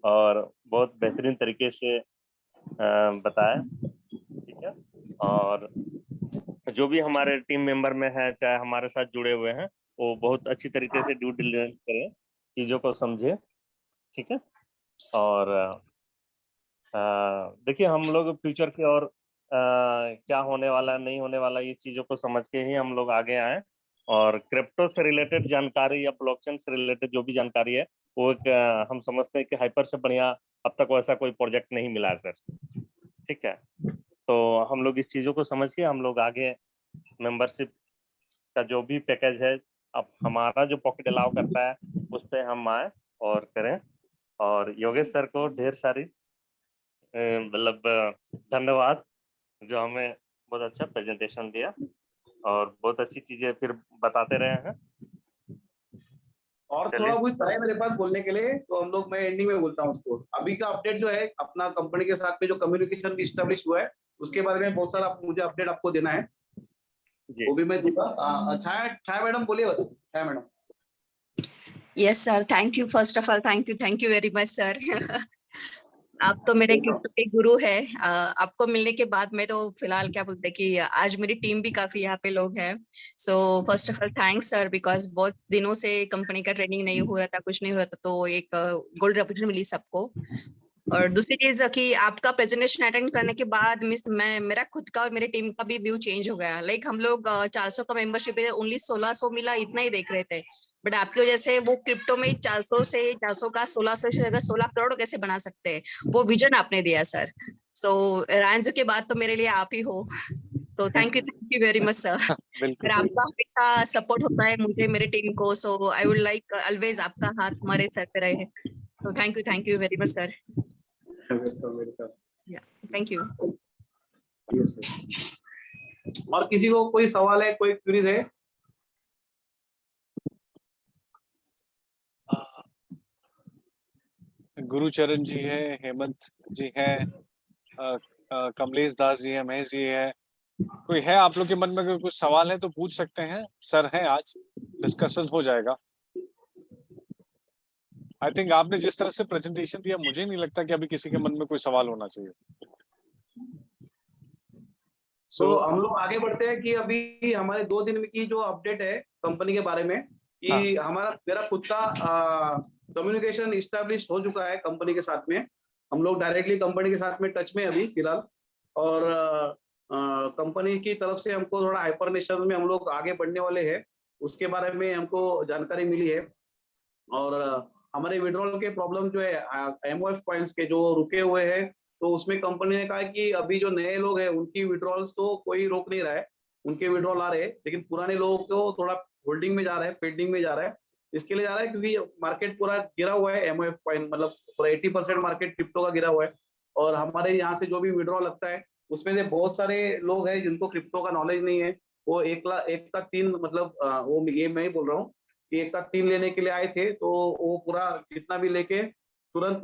और बहुत बेहतरीन तरीके से बताया। ठीक है, और जो भी हमारे टीम मेंबर में है चाहे हमारे साथ जुड़े हुए हैं वो बहुत अच्छी तरीके से ड्यू डिलिजेंस करें, चीज़ों को समझे। ठीक है, और देखिए हम लोग फ्यूचर की और क्या होने वाला नहीं होने वाला ये चीज़ों को समझ के ही हम लोग आगे आए और क्रिप्टो से रिलेटेड जानकारी या ब्लॉकचेन से रिलेटेड जो भी जानकारी है वो एक हम समझते हैं कि हाइपर से बढ़िया अब तक वैसा कोई प्रोजेक्ट नहीं मिला है सर। ठीक है, तो हम लोग इस चीज़ों को समझ के हम लोग आगे मेंबरशिप का जो भी पैकेज है अब हमारा जो पॉकेट अलाउ करता है उस पर हम आए और करें। और योगेश सर को ढेर सारी मतलब धन्यवाद जो हमें बहुत अच्छा प्रेजेंटेशन दिया और बहुत अच्छी चीजें फिर बताते रहे हैं। और थोड़ा कुछ है मेरे पास बोलने के लिए तो हम लोग मैं एंडिंग में बोलता हूँ उसको। अभी का अपडेट जो है अपना कंपनी के साथ में जो कम्युनिकेशन भी स्टैब्लिश हुआ है उसके बारे में बहुत सारा मुझे अपडेट आपको देना है, वो भी मैं दूंगा। छाया मैडम बोलिए। छाया madam. Yes, sir. Thank you. First of all, thank you very much, sir. आप तो मेरे क्रिप्टो के गुरु है। आपको मिलने के बाद मैं तो फिलहाल क्या बोलते हैं कि आज मेरी टीम भी काफी यहाँ पे लोग हैं। So first of all thanks sir, because बहुत दिनों से कंपनी का ट्रेनिंग नहीं हो रहा था, कुछ नहीं हो रहा था, तो एक गोल्ड अपॉर्चुनिटी मिली सबको। और दूसरी चीज कि आपका प्रेजेंटेशन अटेंड करने के बाद मेरा खुद का और मेरे टीम का भी व्यू चेंज हो गया। लाइक हम लोग 400 का मेंबरशिप है, ओनली 1600 मिला, इतना ही देख रहे थे, बट आपकी वजह से वो क्रिप्टो में 400 का 1600 से अगर 16 करोड़ कैसे बना सकते हैं, वो विजन आपने दिया सर। सो रायंजू के बाद तो मेरे लिए आप ही हो। So thank you very much, sir. बिल्कुल और आपका हमेशा सपोर्ट होता है मुझे, मेरे टीम को. So I would like always आपका हाथ हमारे सर पे रहे. So thank you very much, sir. Welcome. Thank you. Yes sir. और किसी को कोई सवाल है, कोई क्वेरीज है? गुरुचरण जी है, हेमंत जी है, कमलेश दास जी है, महेश जी है. कोई है आप लोग के मन में अगर कुछ सवाल है तो पूछ सकते हैं. सर है, आज डिस्कशन हो जाएगा. आई थिंक आपने जिस तरह से प्रेजेंटेशन दिया, मुझे नहीं लगता कि अभी किसी के मन में कोई सवाल होना चाहिए. तो हम लोग आगे बढ़ते हैं कि अभी हमारे 2 दिन की जो अपडेट है कंपनी के बारे में, कि मेरा खुद का कम्युनिकेशन इस्टेब्लिश हो चुका है कंपनी के साथ में. हम लोग डायरेक्टली कंपनी के साथ में टच में अभी फिलहाल, और कंपनी की तरफ से हमको थोड़ा हाइपरनेशन में हम लोग आगे बढ़ने वाले हैं, उसके बारे में हमको जानकारी मिली है. और हमारे विड्रॉल के प्रॉब्लम जो है एमओएफ कॉइन्स के जो रुके हुए हैं, तो उसमें कंपनी ने कहा कि अभी जो नए लोग हैं उनकी विड्रॉल्स तो कोई रोक नहीं रहा है, उनके विड्रॉल आ रहे हैं, लेकिन पुराने लोगों को थोड़ा होल्डिंग में जा रहा है, पेंडिंग में जा रहा है. इसके लिए जा रहा है क्योंकि मार्केट पूरा गिरा हुआ है. एमओएफ कॉइन मतलब पूरा 80% मार्केट क्रिप्टो का गिरा हुआ है. और हमारे यहाँ से जो भी विड्रॉल लगता है उसमें से बहुत सारे लोग हैं जिनको क्रिप्टो का नॉलेज नहीं है. वो 1,03 मतलब वो ये मैं ही बोल रहा हूँ कि 1,03 लेने के लिए आए थे, तो वो पूरा जितना भी लेके तुरंत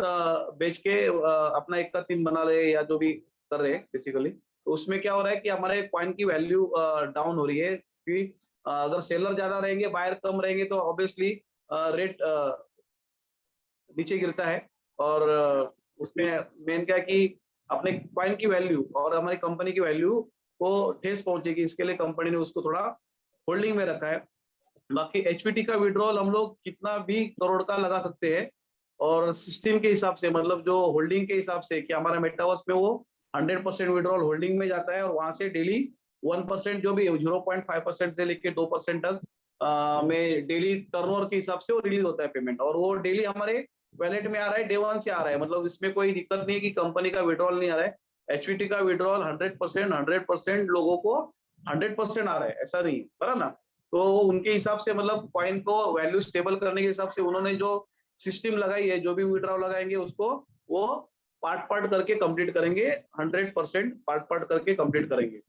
बेच के अपना 1,03 बना रहे या जो भी कर रहे हैं बेसिकली. तो उसमें क्या हो रहा है कि हमारे कॉइन की वैल्यू डाउन हो रही है, क्योंकि अगर सेलर ज्यादा रहेंगे, बायर कम रहेंगे, तो ऑब्वियसली रेट नीचे गिरता है. और उसमें मेन क्या है कि अपने कॉइन की वैल्यू और हमारी कंपनी की वैल्यू को ठेस पहुंचेगी, इसके लिए कंपनी ने उसको थोड़ा होल्डिंग में रखा है. बाकी एचवीटी का विड्रॉल हम लोग कितना भी करोड़ का लगा सकते हैं, और सिस्टम के हिसाब से मतलब जो होल्डिंग के हिसाब से कि हमारा मेटावर्स में वो 100% विड्रॉल होल्डिंग में जाता है, और वहां से डेली 1% जो भी 0.5% से लेके 2% तक में डेली टर्नओवर के हिसाब से वो रिलीज होता है पेमेंट, और वो डेली हमारे वैलेट में आ रहा है, डे 1 से आ रहा है. मतलब इसमें कोई दिक्कत नहीं है कि कंपनी का विड्रॉल नहीं आ रहा है. एचवीटी का विड्रॉल 100% लोगों को 100% आ रहा है, ऐसा नहीं है ना. तो उनके हिसाब से मतलब कॉइन को वैल्यू स्टेबल करने के हिसाब से उन्होंने जो सिस्टम लगाई है, जो भी विड्रॉल लगाएंगे उसको वो पार्ट करके कंप्लीट करेंगे. 100% पार्ट करके कंप्लीट करेंगे,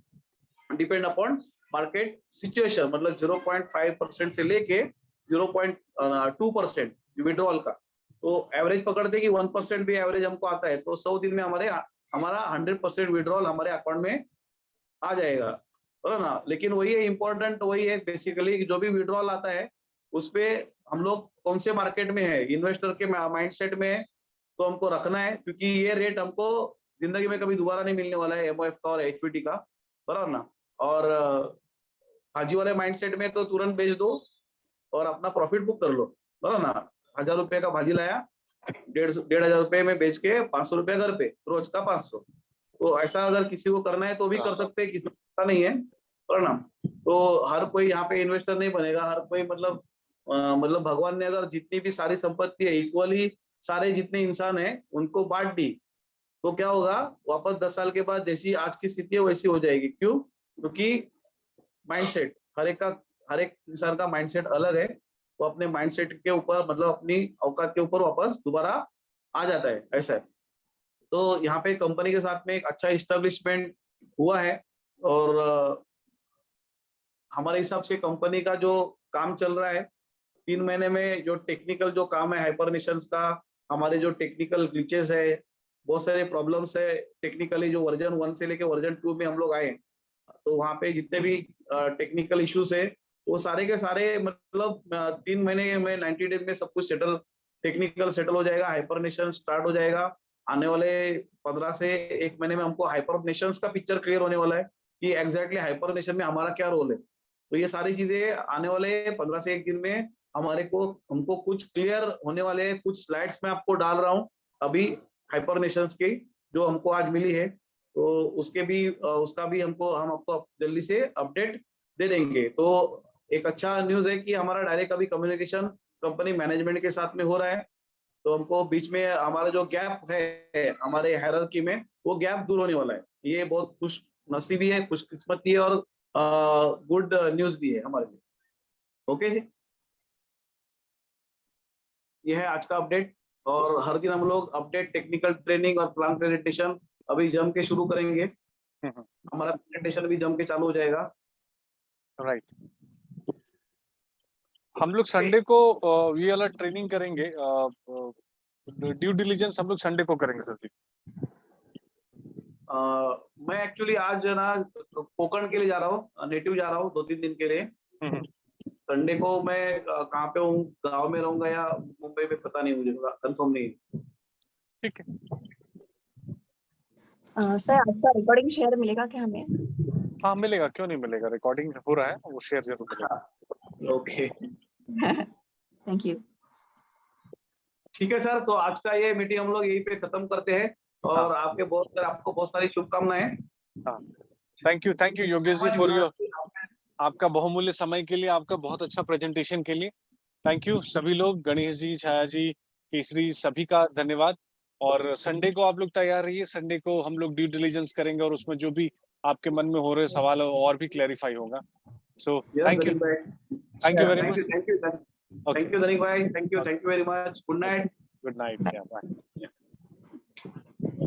डिपेंड अपॉन मार्केट सिचुएशन. मतलब 0.5% से लेके 0.2% विड्रॉल का. तो एवरेज पकड़ते कि 1% भी एवरेज हमको आता है, तो 100 दिन में हमारा 100% विड्रॉल हमारे अकाउंट में आ जाएगा, है ना. लेकिन वही है इम्पोर्टेंट, वही है बेसिकली जो भी विड्रॉल आता है उस पे हम लोग कौन से मार्केट में है, इन्वेस्टर के माइंडसेट में है, तो हमको रखना है, क्योंकि ये रेट हमको जिंदगी में कभी दोबारा नहीं मिलने वाला है, एमओएफ का और एचपीटी का, बराबर ना. और भाजी वाले माइंडसेट में तो तुरंत बेच दो और अपना प्रॉफिट बुक कर लो, बराबर ना. 1,000 रुपए का भाजी लाया, 1,500 रुपए में बेच के 500 रुपए घर पे, रोज का 500. तो ऐसा अगर किसी को करना है तो भी कर सकते हैं, किसी को पता नहीं है, बराबर ना. तो हर कोई यहाँ पे इन्वेस्टर नहीं बनेगा, हर कोई मतलब भगवान ने अगर जितनी भी सारी संपत्ति है इक्वली सारे जितने इंसान हैं उनको बांट दी, तो क्या होगा, वापस 10 साल के बाद जैसी आज की स्थिति है वैसी हो जाएगी. क्यों? क्योंकि माइंडसेट हर एक इंसान का माइंडसेट अलग है. वो अपने माइंडसेट के ऊपर मतलब अपनी औकात के ऊपर वापस दोबारा आ जाता है, ऐसा है. तो यहाँ पे कंपनी के साथ में एक अच्छा इस्टेब्लिशमेंट हुआ है, और हमारे हिसाब से कंपनी का जो काम चल रहा है 3 महीने में, जो टेक्निकल जो काम है हाइपरनेशंस का, हमारे जो टेक्निकल ग्लिचेस है, बहुत सारे प्रॉब्लम्स है टेक्निकली, जो वर्जन 1 से लेके वर्जन 2 में हम लोग आए, तो वहाँ पे जितने भी टेक्निकल इश्यूज है वो सारे के सारे मतलब 3 महीने में 90 डेज में सब कुछ टेक्निकल सेटल हो जाएगा. हाइपरनेशन स्टार्ट हो जाएगा. आने वाले 15 से 1 महीने में हमको हाइपरनेशंस का पिक्चर क्लियर होने वाला है कि एग्जैक्टली हाइपरनेशन में हमारा क्या रोल है. तो ये सारी चीजें आने वाले 15 से 1 दिन में हमको कुछ क्लियर होने वाले हैं. कुछ स्लाइड्स में आपको डाल रहा हूँ अभी हाइपरनेशंस की जो हमको आज मिली है, तो उसका भी हम आपको जल्दी से अपडेट दे देंगे. तो एक अच्छा न्यूज है कि हमारा डायरेक्ट अभी कम्युनिकेशन कंपनी मैनेजमेंट के साथ में हो रहा है, तो हमको बीच में हमारा जो गैप है हमारे हायरार्की में, वो गैप दूर होने वाला है. ये बहुत नसीब भी है, खुशकिस्मती है और गुड न्यूज भी है हमारे लिए। ओके जी, ये है आज का अपडेट। और हर दिन हम लोग अपडेट, टेक्निकल ट्रेनिंग और प्लान प्रेजेंटेशन अभी जम के शुरू करेंगे। हमारा प्रेजेंटेशन भी जम के चालू हो जाएगा। राइट, हम लोग संडे को ये वाला ट्रेनिंग करेंगे, ड्यू डिलिजेंस हम लोग संडे को करेंगे सर जी। मैं एक्चुअली आज ना कोकण के लिए जा रहा हूँ, नेटिव जा रहा हूँ 2-3 दिन के लिए। संडे को मैं कहाँ पे हूँ, गांव में रहूंगा या मुंबई में, पता नहीं, मुझे कंफर्म नहीं। ठीक है सर, आपका रिकॉर्डिंग शेयर मिलेगा क्या हमें? हाँ मिलेगा, क्यों नहीं मिलेगा, रिकॉर्डिंग हो रहा है, वो शेयर जरूर मिलेगा। Okay, thank you. ठीक है सर, तो आज का ये मीटिंग हम लोग यहीं पे खत्म करते हैं और आपको बहुत सारी शुभकामनाएं। Thank you Yogesh ji for your, आपका बहुमूल्य समय के लिए, आपका बहुत अच्छा प्रेजेंटेशन के लिए थैंक यू। सभी लोग, गणेश जी, छाया जी, केसरी, सभी का धन्यवाद। और संडे को आप लोग तैयार रहिए, संडे को हम लोग ड्यू डिलिजेंस करेंगे और उसमें जो भी आपके मन में हो रहे सवाल है और भी क्लैरिफाई होगा। So thank you very much. Thank you Dhanik भाई, thank you very much. Good night. Good night, bye.